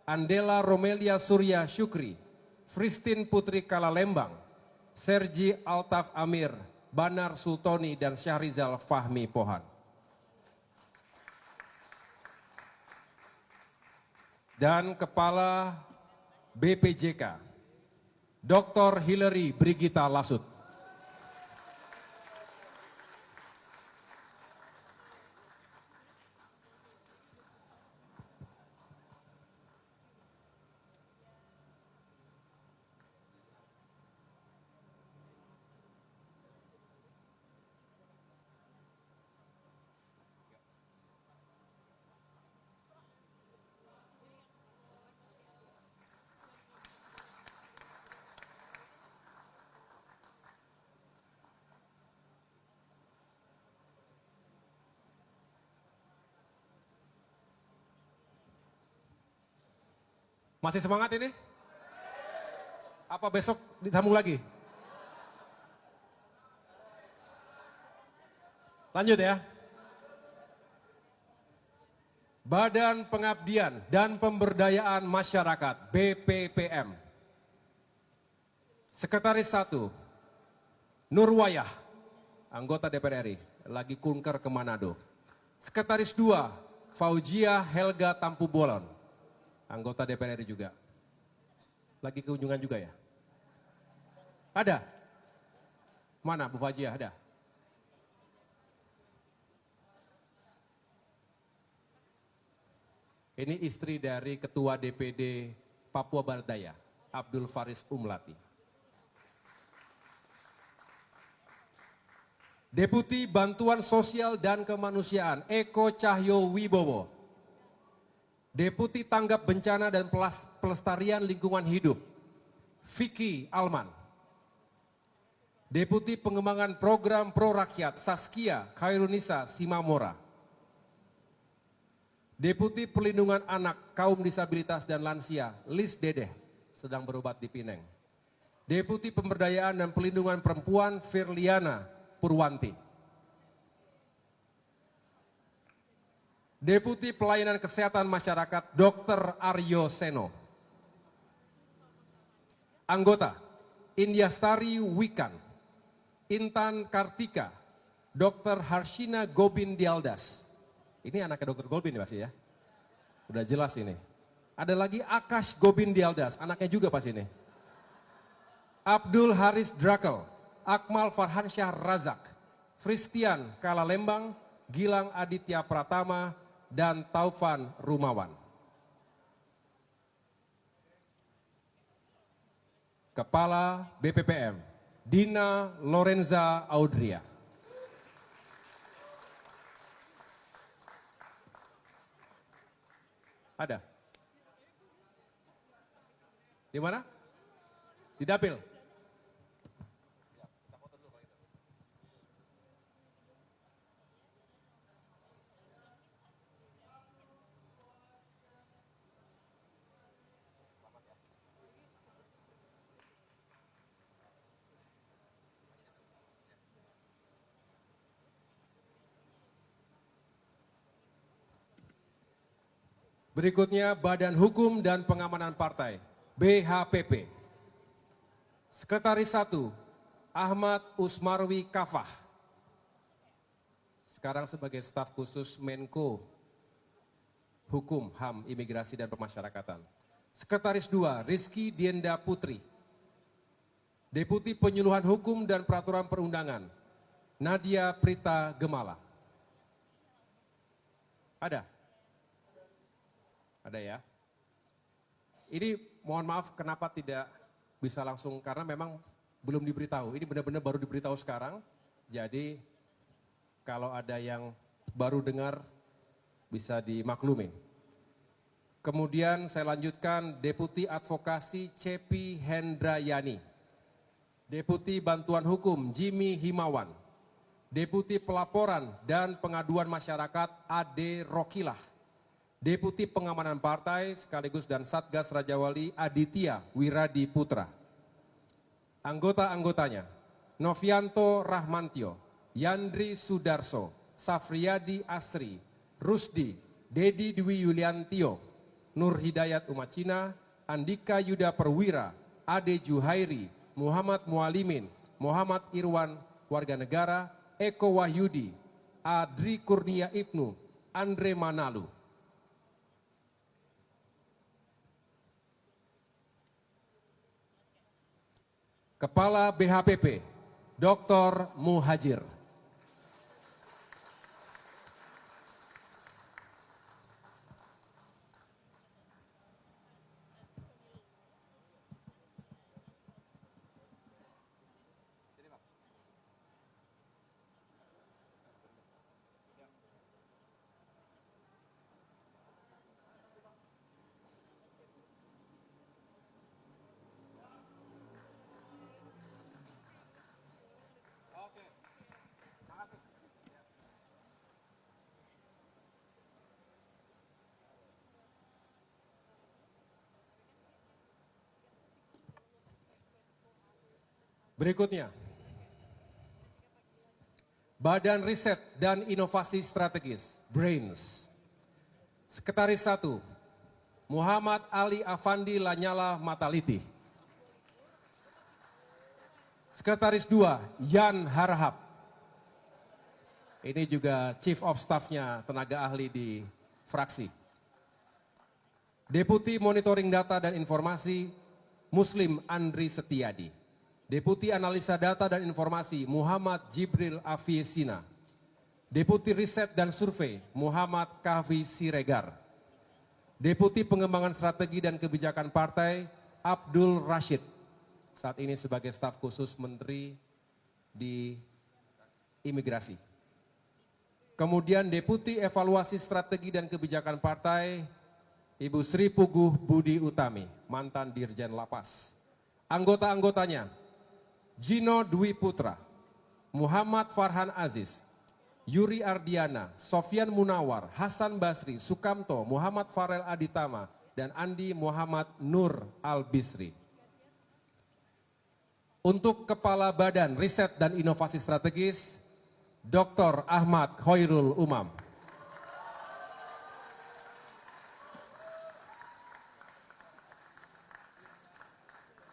Andela Romelia Surya Syukri, Fristin Putri Kalalembang, Sergi Altaf Amir, Banar Sultoni, dan Syahrizal Fahmi Pohan. Dan Kepala BPJK, Dr. Hillary Brigita Lasut. Masih semangat ini? Apa besok disambung lagi? Lanjut ya. Badan Pengabdian dan Pemberdayaan Masyarakat BPPM. Sekretaris 1 Nurwayah, anggota DPR RI, lagi kunker ke Manado. Sekretaris 2 Fauzia Helga Tampu Bolon, anggota DPR RI juga. Lagi kunjungan juga ya? Ada? Mana Bu Fajia, ada? Ini istri dari Ketua DPD Papua Barat Daya, Abdul Faris Umlati. Deputi Bantuan Sosial dan Kemanusiaan Eko Cahyo Wibowo. Deputi Tanggap Bencana dan Pelestarian Lingkungan Hidup Vicky Alman. Deputi Pengembangan Program Pro Rakyat Saskia Khairunisa Simamora. Deputi Perlindungan Anak, Kaum Disabilitas dan Lansia Lis Dedeh sedang berobat di Pineng. Deputi Pemberdayaan dan Perlindungan Perempuan Firliana Purwanti. Deputi Pelayanan Kesehatan Masyarakat Dr. Aryo Seno. Anggota Indiastari Wikan, Intan Kartika, Dr. Harshina Gobin Dialdas. Ini anaknya Dr. Gobin pasti ya. Udah jelas ini. Ada lagi Akash Gobin Dialdas, anaknya juga pasti ini. Abdul Haris Drakel, Akmal Farhansyah Razak, Fristian Kalalembang, Gilang Aditya Pratama, dan Taufan Rumawan. Kepala BPPM, Dina Lorenza Audria. Ada? Di mana? Di dapil. Berikutnya Badan Hukum dan Pengamanan Partai, BHPP. Sekretaris 1, Ahmad Usmarwi Kafah. Sekarang sebagai staf khusus Menko Hukum, HAM, Imigrasi dan Pemasyarakatan. Sekretaris 2, Rizky Dienda Putri. Deputi Penyuluhan Hukum dan Peraturan Perundangan, Nadia Prita Gemala. Ada? Ada ya? Ini mohon maaf kenapa tidak bisa langsung, karena memang belum diberitahu. Ini benar-benar baru diberitahu sekarang. Jadi kalau ada yang baru dengar bisa dimaklumi. Kemudian saya lanjutkan Deputi Advokasi Cepi Hendrayani. Deputi Bantuan Hukum Jimmy Himawan. Deputi Pelaporan dan Pengaduan Masyarakat Ade Rokilah. Deputi Pengamanan Partai sekaligus dan Satgas Rajawali Aditya Wiradi Putra. Anggota-anggotanya Novianto Rahmantio, Yandri Sudarso, Safriyadi Asri, Rusdi, Dedi Dwi Yuliantio, Nur Hidayat Umacina, Andika Yuda Perwira, Ade Juhairi, Muhammad Mualimin, Muhammad Irwan Warga Negara, Eko Wahyudi, Adri Kurnia Ibnu, Andre Manalu. Kepala BHPP, Dr. Muhajir. Berikutnya, Badan Riset dan Inovasi Strategis, BRAINS. Sekretaris 1, Muhammad Ali Afandi Lanyala Mataliti. Sekretaris 2, Yan Harahap. Ini juga Chief of Staff-nya tenaga ahli di fraksi. Deputi Monitoring Data dan Informasi, Muslim Andri Setiadi. Deputi Analisa Data dan Informasi Muhammad Jibril Afiesina. Deputi Riset dan Survei Muhammad Kahvi Siregar. Deputi Pengembangan Strategi dan Kebijakan Partai Abdul Rashid. Saat ini sebagai staf khusus Menteri di Imigrasi. Kemudian Deputi Evaluasi Strategi dan Kebijakan Partai Ibu Sri Puguh Budi Utami, mantan Dirjen Lapas. Anggota-anggotanya Gino Dwi Putra, Muhammad Farhan Aziz, Yuri Ardiana, Sofyan Munawar, Hasan Basri, Sukamto, Muhammad Farel Aditama, dan Andi Muhammad Nur Al-Bisri. Untuk Kepala Badan Riset dan Inovasi Strategis, Dr. Ahmad Khairul Umam.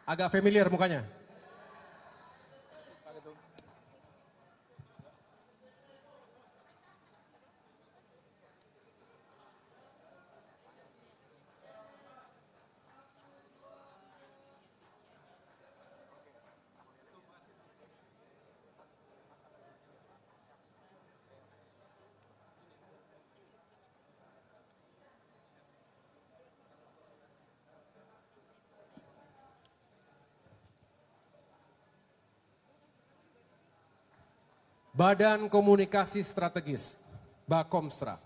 Agak familiar mukanya. Badan Komunikasi Strategis, Bakomstra.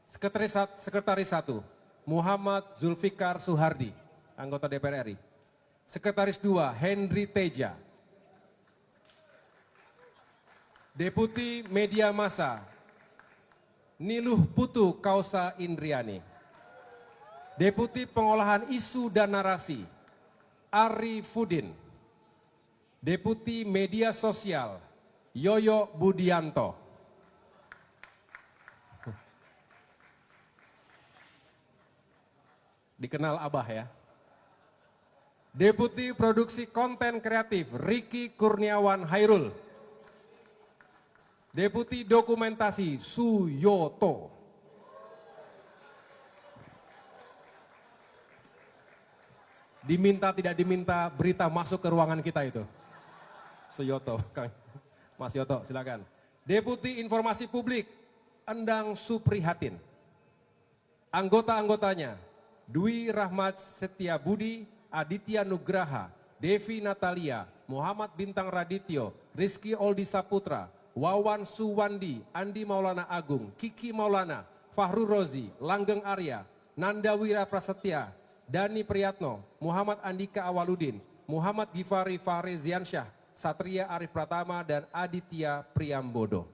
Sekretaris 1, Muhammad Zulfikar Suhardi, anggota DPR RI. Sekretaris 2, Henry Teja. Deputi Media Massa, Niluh Putu Kausa Indriani. Deputi Pengolahan Isu dan Narasi, Ari Fudin. Deputi Media Sosial, Yoyo Budianto. dikenal Abah ya. Deputi Produksi Konten Kreatif Riki Kurniawan Hairul. Deputi Dokumentasi Suyoto. Diminta tidak diminta berita masuk ke ruangan kita itu. Suyoto, Mas Yoto silakan. Deputi Informasi Publik Endang Suprihatin. Anggota-anggotanya Dwi Rahmat Setiabudi, Aditya Nugraha, Devi Natalia, Muhammad Bintang Radityo, Rizky Oldi Saputra, Wawan Suwandi, Andi Maulana Agung, Kiki Maulana, Fahru Rozi, Langgeng Arya, Nanda Wira Prasetya, Dani Priyatno, Muhammad Andika Awaludin, Muhammad Gifari Fahri Ziansyah, Satria Arif Pratama, dan Aditya Priyambodo.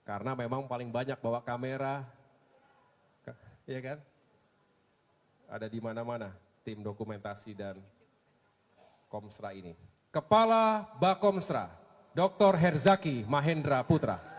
Karena memang paling banyak bawa kamera, ya kan? Ada di mana-mana tim dokumentasi dan Komsra ini. Kepala Bakomsra, Dr. Herzaki Mahendra Putra.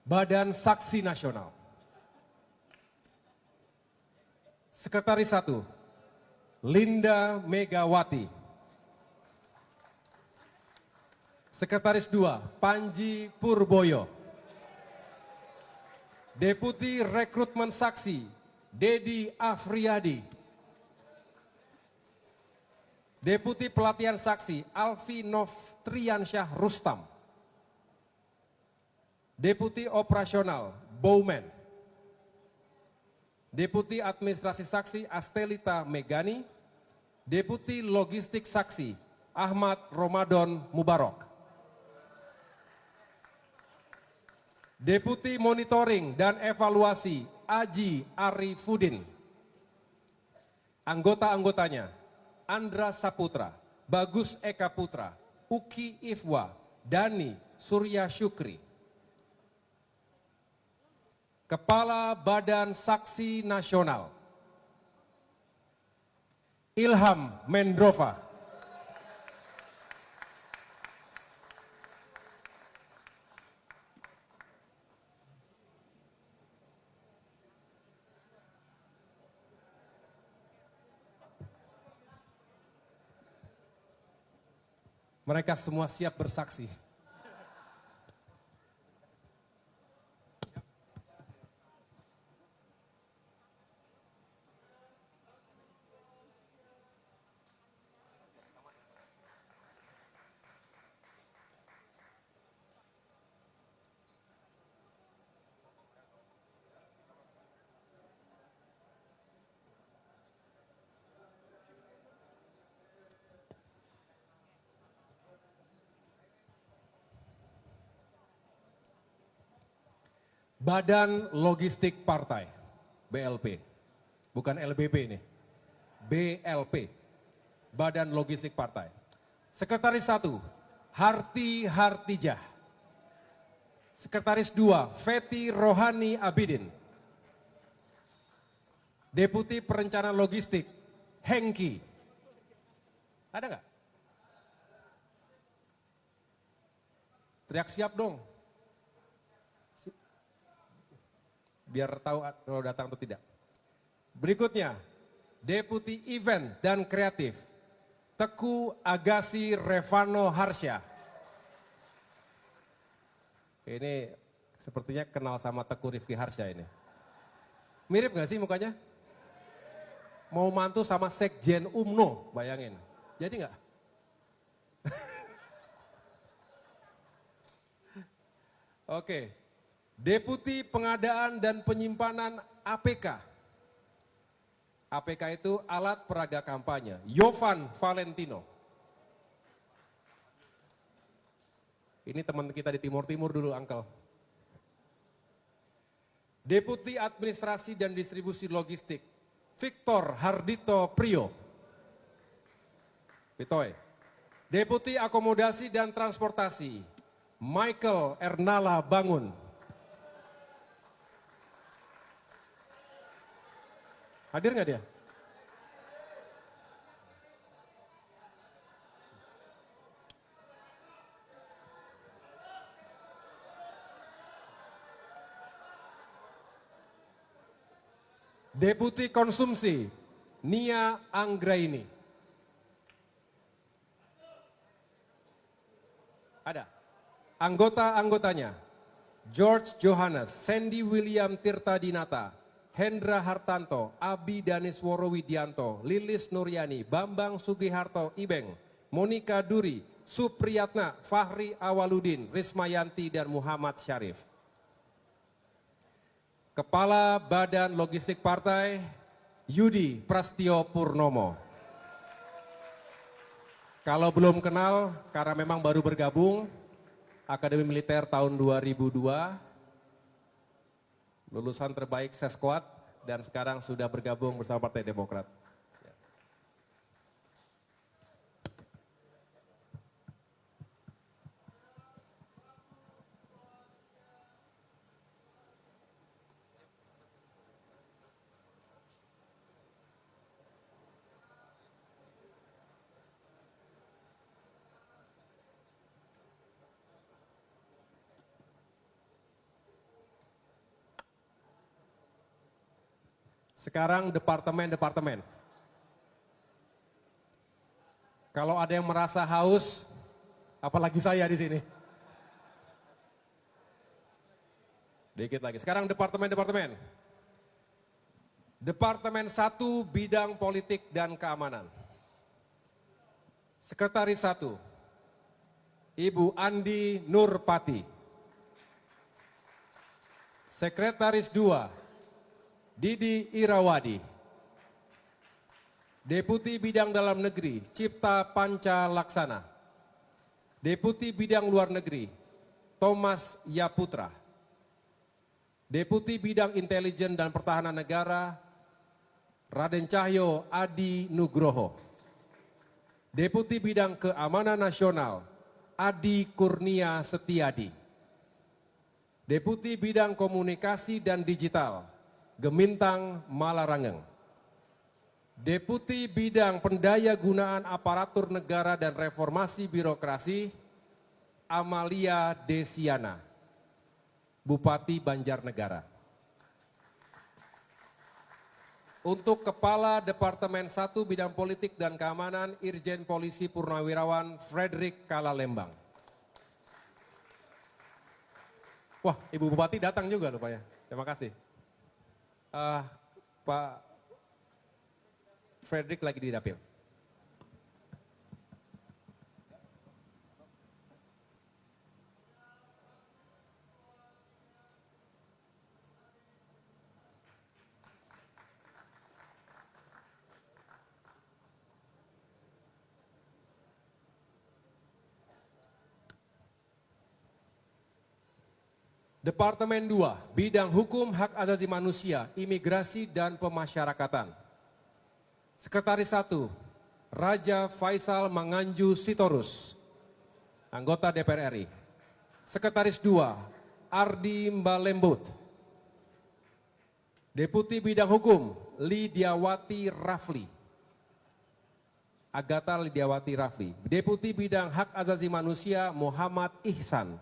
Badan Saksi Nasional. Sekretaris 1, Linda Megawati. Sekretaris 2, Panji Purboyo. Deputi Rekrutmen Saksi, Dedi Afriyadi. Deputi Pelatihan Saksi, Alfi Novtriansyah Rustam. Deputi Operasional, Bowman. Deputi Administrasi Saksi, Astelita Megani. Deputi Logistik Saksi, Ahmad Ramadan Mubarok. Deputi Monitoring dan Evaluasi, Aji Arifudin. Anggota-anggotanya, Andra Saputra, Bagus Eka Putra, Uki Ifwa, Dani Surya Syukri. Kepala Badan Saksi Nasional, Ilham Mendrova. Mereka semua siap bersaksi. Badan Logistik Partai, BLP, bukan LBP ini, BLP, Badan Logistik Partai. Sekretaris 1, Harti Hartijah. Sekretaris 2, Feti Rohani Abidin. Deputi Perencanaan Logistik, Hengki. Ada nggak? Teriak siap dong. Biar tahu kalau datang atau tidak. Berikutnya, Deputi Event dan Kreatif, Teku Agasi Revano Harsya. Ini sepertinya kenal sama Teku Rifki Harsya ini. Mirip gak sih mukanya? Mau mantu sama Sekjen UMNO, bayangin. Jadi gak? Oke. Deputi Pengadaan dan Penyimpanan APK. APK itu alat peraga kampanye, Yovan Valentino. Ini teman kita di Timur-Timur dulu, Uncle. Deputi Administrasi dan Distribusi Logistik, Victor Hardito Priyo. Pitoy. Deputi Akomodasi dan Transportasi, Michael Ernala Bangun. Hadir nggak dia? Deputi Konsumsi, Nia Anggraini. Ada. Anggota-anggotanya, George Johannes, Sandy William Tirta Dinata, Hendra Hartanto, Abi Danisworo Widianto, Lilis Nuryani, Bambang Sugiharto Ibeng, Monika Duri, Supriyatna, Fahri Awaludin, Rismayanti, dan Muhammad Syarif. Kepala Badan Logistik Partai, Yudi Prastio Purnomo. Kalau belum kenal, karena memang baru bergabung, Akademi Militer tahun 2002, lulusan terbaik Sesquad, dan sekarang sudah bergabung bersama Partai Demokrat. Sekarang departemen-departemen. Kalau ada yang merasa haus, apalagi saya di sini. Dikit lagi. Sekarang departemen-departemen. Departemen 1 Bidang Politik dan Keamanan. Sekretaris 1, Ibu Andi Nurpati. Sekretaris 2, Didi Irawadi. Deputi Bidang Dalam Negeri, Cipta Panca Laksana. Deputi Bidang Luar Negeri, Thomas Yaputra. Deputi Bidang Intelijen dan Pertahanan Negara, Raden Cahyo Adi Nugroho. Deputi Bidang Keamanan Nasional, Adi Kurnia Setiadi. Deputi Bidang Komunikasi dan Digital, Gemintang Malarangeng. Deputi Bidang Pendaya Gunaan Aparatur Negara dan Reformasi Birokrasi, Amalia Desiana, Bupati Banjarnegara. Untuk Kepala Departemen 1 Bidang Politik dan Keamanan, Irjen Polisi Purnawirawan Frederick Kalalembang. Wah, Ibu Bupati datang juga rupanya. Terima kasih. Pak Frederick lagi di dapil. Departemen 2, Bidang Hukum Hak Asasi Manusia, Imigrasi dan Pemasyarakatan. Sekretaris 1, Raja Faisal Manganju Sitorus, anggota DPR RI. Sekretaris 2, Ardi Mbalembut. Deputi Bidang Hukum, Lidiawati Rafli. Agatha Lidiawati Rafli. Deputi Bidang Hak Asasi Manusia, Muhammad Ihsan.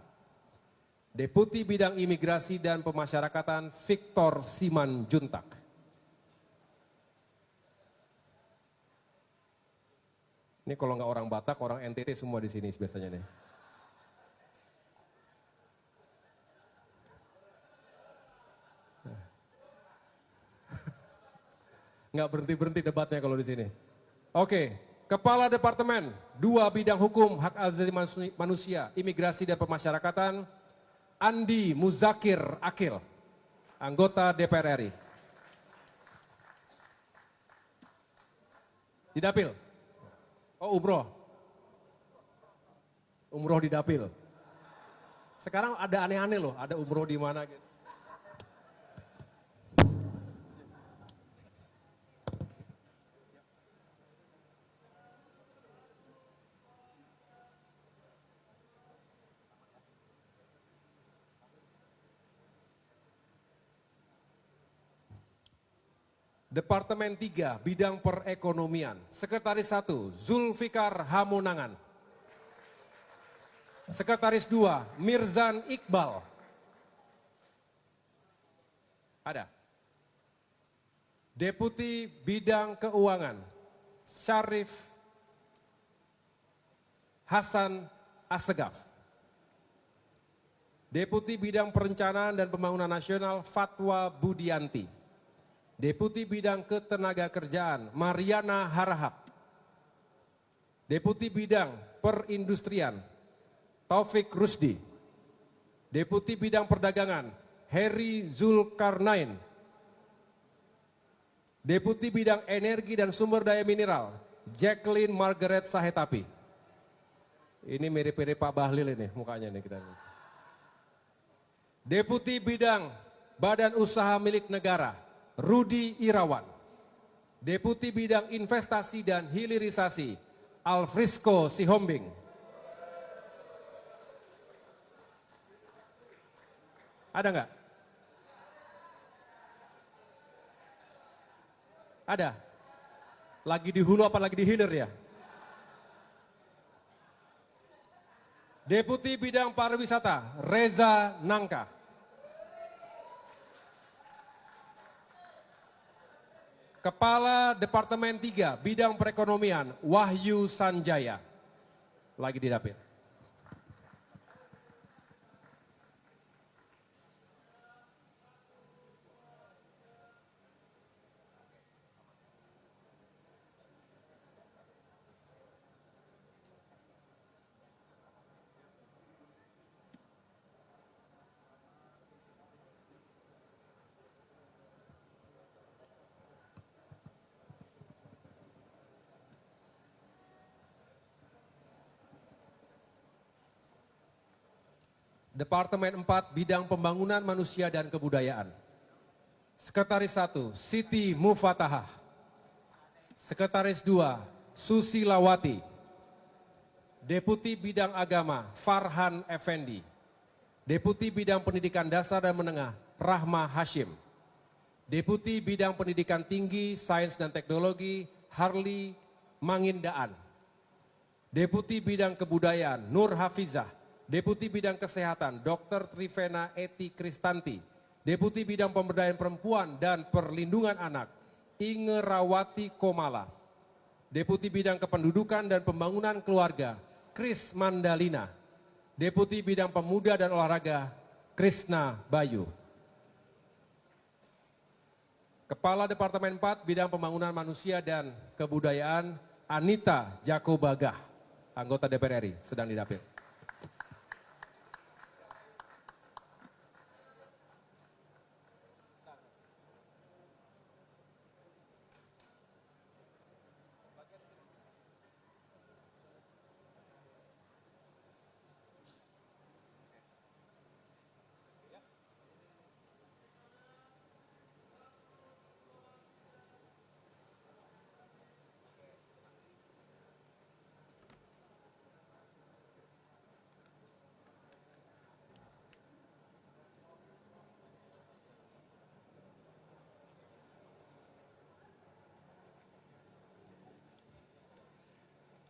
Deputi Bidang Imigrasi dan Pemasyarakatan, Victor Siman Juntak. Ini kalau nggak orang Batak, orang NTT semua di sini biasanya nih. Nggak berhenti-berhenti debatnya kalau di sini. Oke, Kepala Departemen 2 Bidang Hukum, Hak Asasi Manusia, Imigrasi dan Pemasyarakatan, Andi Muzakir Akil, anggota DPR RI. Di dapil. Oh, umroh. Umroh di dapil. Sekarang ada aneh-aneh loh, ada umroh di mana gitu. Departemen 3, Bidang Perekonomian. Sekretaris 1, Zulfikar Hamunangan. Sekretaris 2, Mirzan Iqbal. Ada. Deputi Bidang Keuangan, Syarif Hasan Assegaf. Deputi Bidang Perencanaan dan Pembangunan Nasional, Fatwa Budianti. Deputi Bidang Ketenagakerjaan, Mariana Harahap. Deputi Bidang Perindustrian, Taufik Rusdi. Deputi Bidang Perdagangan, Heri Zulkarnain. Deputi Bidang Energi dan Sumber Daya Mineral, Jacqueline Margaret Sahetapi. Ini mirip-mirip Pak Bahlil ini mukanya nih kita. Deputi Bidang Badan Usaha Milik Negara, Rudi Irawan. Deputi Bidang Investasi dan Hilirisasi, Alfrisco Sihombing. Ada nggak? Ada? Lagi di hulu apa lagi di hilir ya? Deputi Bidang Pariwisata, Reza Nangka. Kepala Departemen 3, Bidang Perekonomian, Wahyu Sanjaya. Lagi di dapil. Departemen 4, Bidang Pembangunan Manusia dan Kebudayaan. Sekretaris 1, Siti Mufatahah. Sekretaris 2, Susilawati. Deputi Bidang Agama, Farhan Effendi. Deputi Bidang Pendidikan Dasar dan Menengah, Rahma Hashim. Deputi Bidang Pendidikan Tinggi, Sains dan Teknologi, Harli Mangindaan. Deputi Bidang Kebudayaan, Nur Hafizah. Deputi Bidang Kesehatan, Dr. Trivena Eti Kristanti. Deputi Bidang Pemberdayaan Perempuan dan Perlindungan Anak, Inge Rawati Komala. Deputi Bidang Kependudukan dan Pembangunan Keluarga, Kris Mandalina. Deputi Bidang Pemuda dan Olahraga, Krisna Bayu. Kepala Departemen 4, Bidang Pembangunan Manusia dan Kebudayaan, Anita Jakobagah, anggota DPR RI, sedang didapil.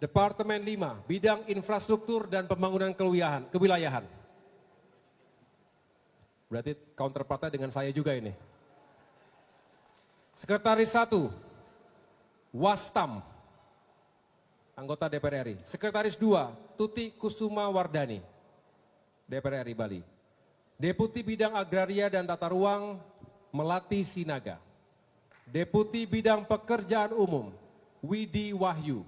Departemen 5, Bidang Infrastruktur dan Pembangunan Kewilayahan. Berarti counterpartnya dengan saya juga ini. Sekretaris 1, Wastam, anggota DPR RI. Sekretaris 2, Tuti Kusuma Wardani, DPR RI Bali. Deputi Bidang Agraria dan Tata Ruang, Melati Sinaga. Deputi Bidang Pekerjaan Umum, Widi Wahyu.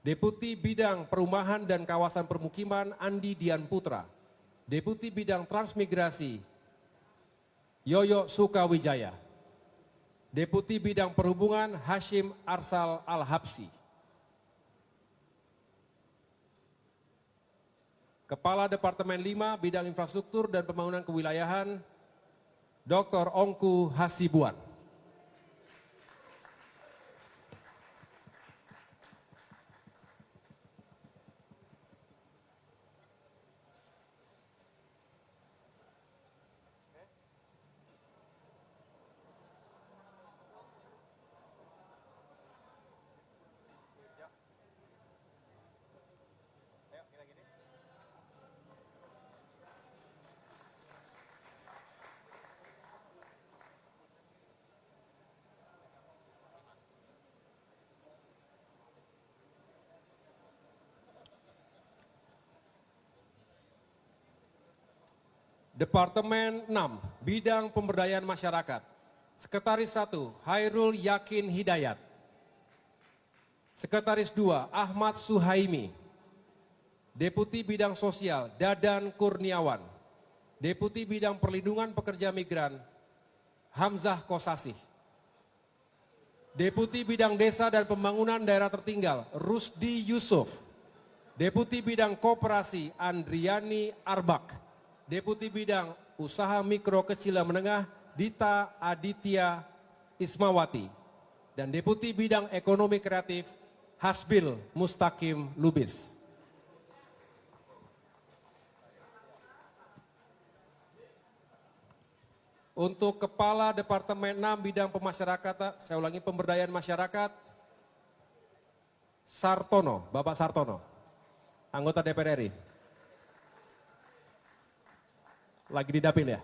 Deputi Bidang Perumahan dan Kawasan Permukiman, Andi Dian Putra. Deputi Bidang Transmigrasi, Yoyo Sukawijaya. Deputi Bidang Perhubungan, Hashim Arsal Al-Habsi. Kepala Departemen 5 Bidang Infrastruktur dan Pembangunan Kewilayahan, Dr. Ongku Hasibuan. Departemen 6 Bidang Pemberdayaan Masyarakat, Sekretaris 1 Hairul Yakin Hidayat, Sekretaris 2 Ahmad Suhaimi, Deputi Bidang Sosial Dadan Kurniawan, Deputi Bidang Perlindungan Pekerja Migran Hamzah Kosasih, Deputi Bidang Desa dan Pembangunan Daerah Tertinggal Rusdi Yusuf, Deputi Bidang Koperasi Andriani Arbak, Deputi Bidang Usaha Mikro Kecil dan Menengah Dita Aditya Ismawati, dan Deputi Bidang Ekonomi Kreatif Hasbil Mustaqim Lubis. Untuk Kepala Departemen 6 Bidang Pemasyarakatan, saya ulangi, Pemberdayaan Masyarakat, Sartono, Bapak Sartono, anggota DPR RI. Lagi di dapil ya?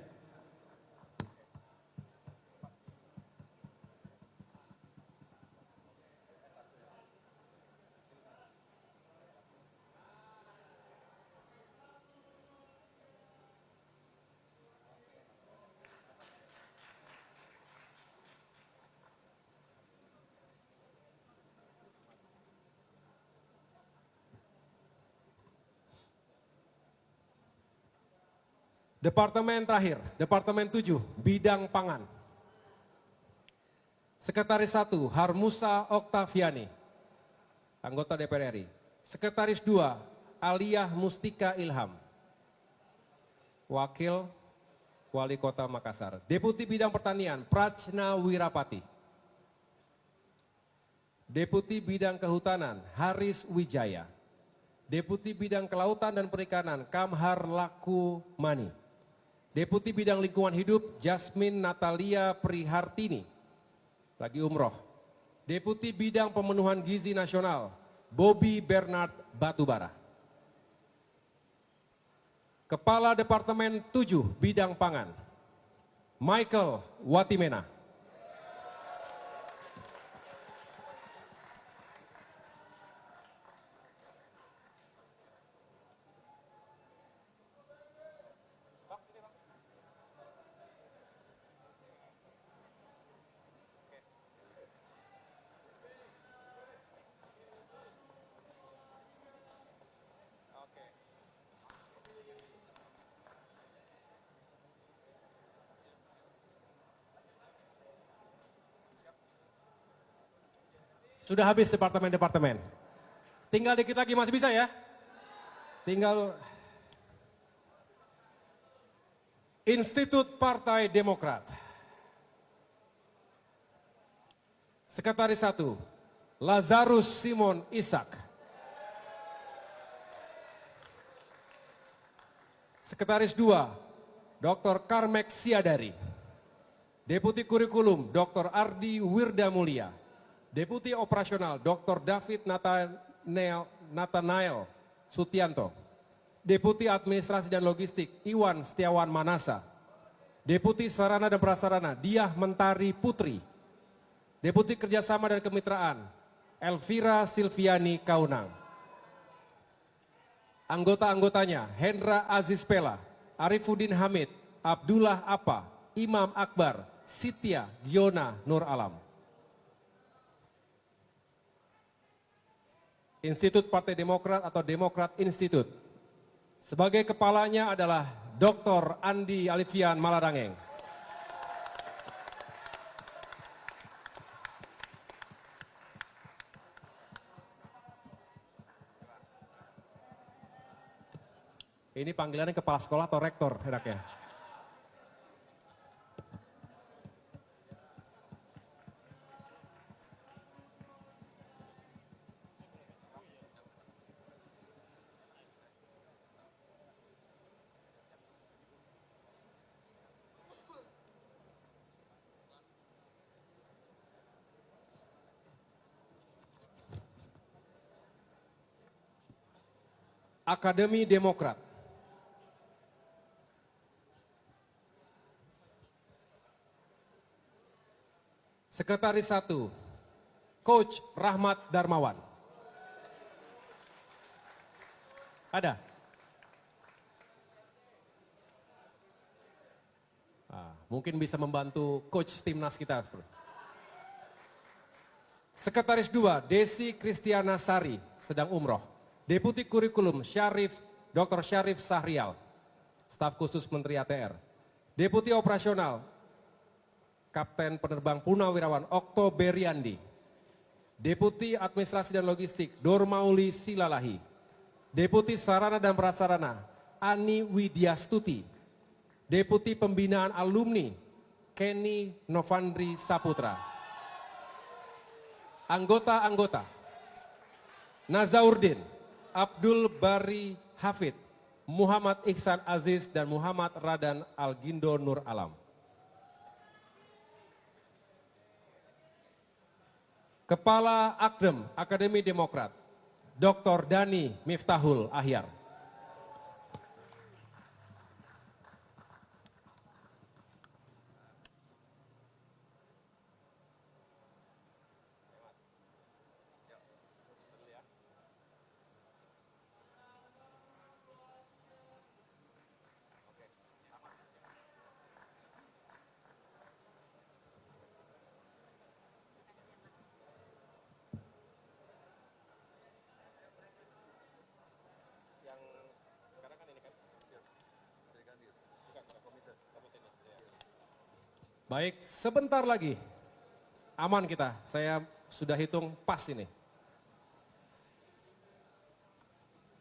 Departemen terakhir, Departemen 7, Bidang Pangan. Sekretaris 1, Harmusa Oktaviani, anggota DPR RI. Sekretaris 2, Aliyah Mustika Ilham, Wakil Wali Kota Makassar. Deputi Bidang Pertanian, Prajna Wirapati. Deputi Bidang Kehutanan, Haris Wijaya. Deputi Bidang Kelautan dan Perikanan, Kamhar Lakumani. Deputi Bidang Lingkungan Hidup, Jasmine Natalia Prihartini, lagi umroh. Deputi Bidang Pemenuhan Gizi Nasional, Bobby Bernard Batubara. Kepala Departemen 7 Bidang Pangan, Michael Watimena. Sudah habis departemen-departemen. Tinggal dikit lagi, masih bisa ya? Tinggal Institut Partai Demokrat. Sekretaris 1, Lazarus Simon Ishak. Sekretaris 2, Dr. Karmek Siadari. Deputi Kurikulum, Dr. Ardi Wirdamulia. Deputi Operasional, Dr. David Nathanael Sutianto. Deputi Administrasi dan Logistik, Iwan Setiawan Manasa. Deputi Sarana dan Prasarana, Diah Mentari Putri. Deputi Kerjasama dan Kemitraan, Elvira Silviani Kaunang. Anggota-anggotanya, Hendra Aziz Pela, Arifuddin Hamid, Abdullah Apa, Imam Akbar, Sitya Giona Nur Alam. Institut Partai Demokrat atau Demokrat Institute. Sebagai kepalanya adalah Dr. Andi Alifian Malarangeng. Ini panggilannya kepala sekolah atau rektor enaknya? Akademi Demokrat. Sekretaris 1, Coach Rahmat Darmawan. Ada? Mungkin bisa membantu coach timnas kita. Sekretaris 2, Desi Kristiana Sari, sedang umroh. Deputi Kurikulum Dr. Syarif Sahrial, staf khusus Menteri ATR. Deputi Operasional, Kapten Penerbang Purnawirawan Okto Beriandi. Deputi Administrasi dan Logistik, Dormauli Silalahi. Deputi Sarana dan Prasarana, Ani Widyastuti. Deputi Pembinaan Alumni, Kenny Novandri Saputra. Anggota-anggota, Nazaurdin, Abdul Bari Hafid, Muhammad Ihsan Aziz, dan Muhammad Radan Algindo Nur Alam. Kepala Akdem Akademi Demokrat, Dr. Dani Miftahul Ahyar. Baik, sebentar lagi. Aman kita, saya sudah hitung pas ini.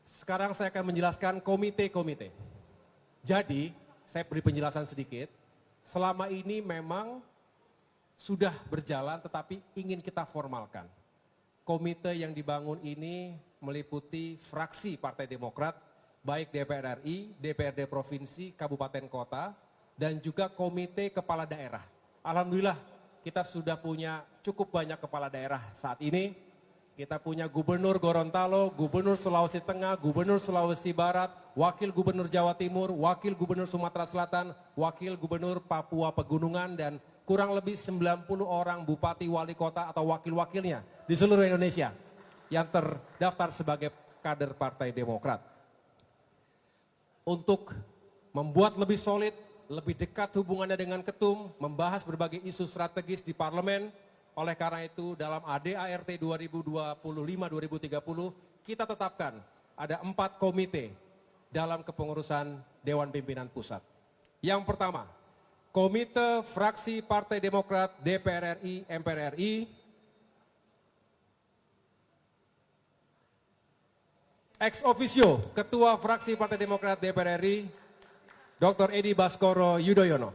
Sekarang saya akan menjelaskan komite-komite. Jadi, saya beri penjelasan sedikit. Selama ini memang sudah berjalan tetapi ingin kita formalkan. Komite yang dibangun ini meliputi fraksi Partai Demokrat, baik DPR RI, DPRD Provinsi, Kabupaten Kota, dan juga komite kepala daerah. Alhamdulillah kita sudah punya cukup banyak kepala daerah saat ini. Kita punya Gubernur Gorontalo, Gubernur Sulawesi Tengah, Gubernur Sulawesi Barat, Wakil Gubernur Jawa Timur, Wakil Gubernur Sumatera Selatan, Wakil Gubernur Papua Pegunungan, dan kurang lebih 90 orang bupati, wali kota atau wakil-wakilnya di seluruh Indonesia yang terdaftar sebagai kader Partai Demokrat. Untuk membuat lebih solid, lebih dekat hubungannya dengan ketum, membahas berbagai isu strategis di parlemen. Oleh karena itu dalam ADART 2025-2030 kita tetapkan ada 4 komite dalam kepengurusan Dewan Pimpinan Pusat. Yang pertama, Komite Fraksi Partai Demokrat DPR RI, MPR RI. Ex officio, Ketua Fraksi Partai Demokrat DPR RI, Dr. Edi Baskoro Yudhoyono.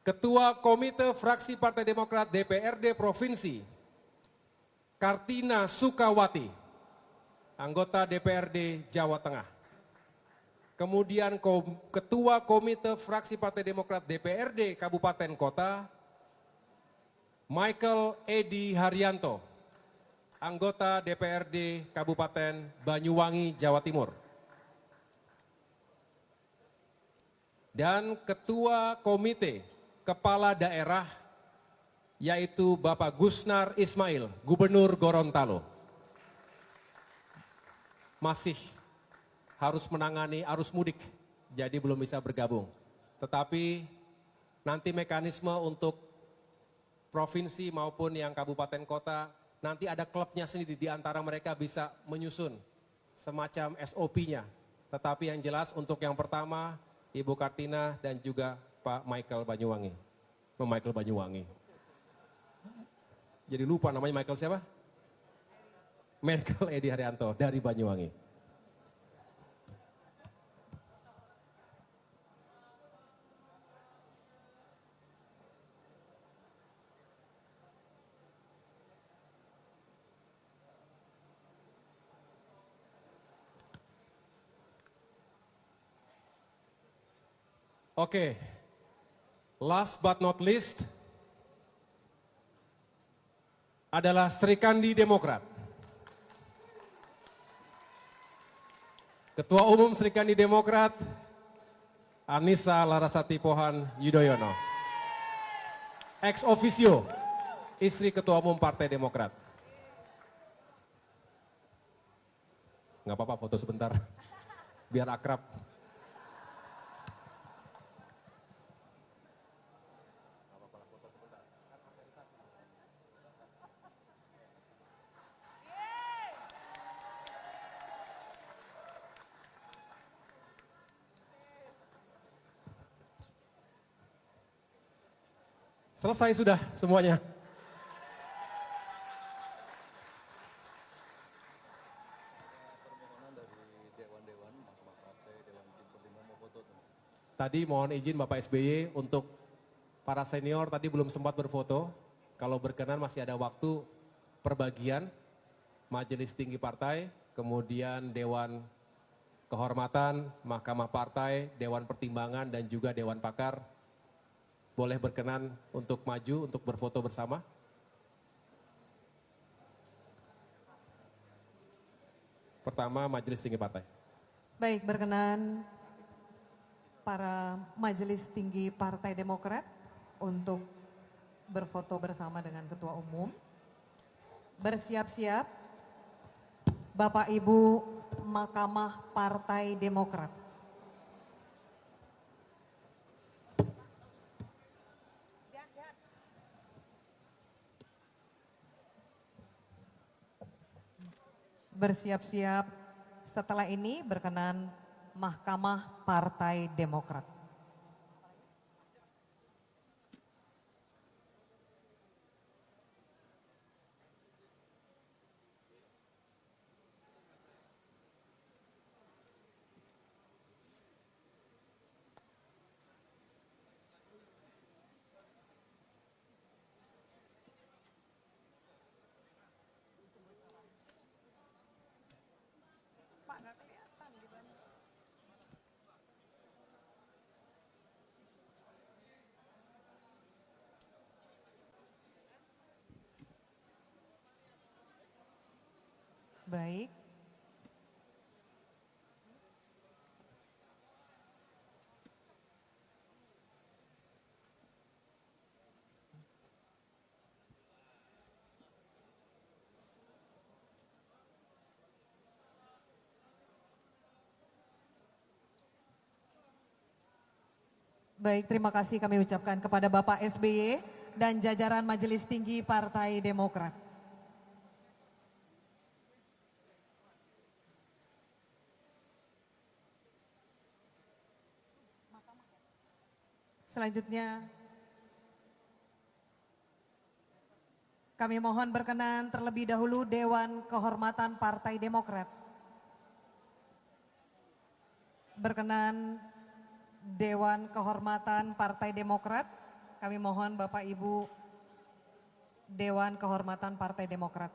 Ketua Komite Fraksi Partai Demokrat DPRD Provinsi, Kartina Sukawati, anggota DPRD Jawa Tengah. Kemudian Ketua Komite Fraksi Partai Demokrat DPRD Kabupaten Kota, Michael Edi Haryanto, anggota DPRD Kabupaten Banyuwangi, Jawa Timur. Dan Ketua Komite Kepala Daerah yaitu Bapak Gusnar Ismail, Gubernur Gorontalo. Masih harus menangani arus mudik, jadi belum bisa bergabung. Tetapi nanti mekanisme untuk provinsi maupun yang kabupaten kota, nanti ada klubnya sendiri di antara mereka bisa menyusun semacam SOP-nya. Tetapi yang jelas untuk yang pertama, Ibu Kartina dan juga Pak Michael Banyuwangi. Michael Banyuwangi. Jadi lupa namanya Michael siapa? Michael Edi Haryanto dari Banyuwangi. Oke, last but not least adalah Sri Kandi Demokrat. Ketua Umum Sri Kandi Demokrat, Anissa Larasati Pohan Yudhoyono. Ex officio, istri Ketua Umum Partai Demokrat. Nggak apa-apa foto sebentar, biar akrab. Selesai sudah semuanya. Tadi mohon izin Bapak SBY untuk para senior tadi belum sempat berfoto. Kalau berkenan masih ada waktu perbagian Majelis Tinggi Partai, kemudian Dewan Kehormatan, Mahkamah Partai, Dewan Pertimbangan dan juga Dewan Pakar. Boleh berkenan untuk maju untuk berfoto bersama. Pertama Majelis Tinggi Partai. Baik, berkenan para Majelis Tinggi Partai Demokrat untuk berfoto bersama dengan Ketua Umum. Bersiap-siap Bapak Ibu Mahkamah Partai Demokrat. Bersiap-siap setelah ini berkenan Mahkamah Partai Demokrat. Baik. Baik, terima kasih kami ucapkan kepada Bapak SBY dan jajaran Majelis Tinggi Partai Demokrat. Selanjutnya, kami mohon berkenan terlebih dahulu Dewan Kehormatan Partai Demokrat. Berkenan Dewan Kehormatan Partai Demokrat, kami mohon Bapak Ibu Dewan Kehormatan Partai Demokrat.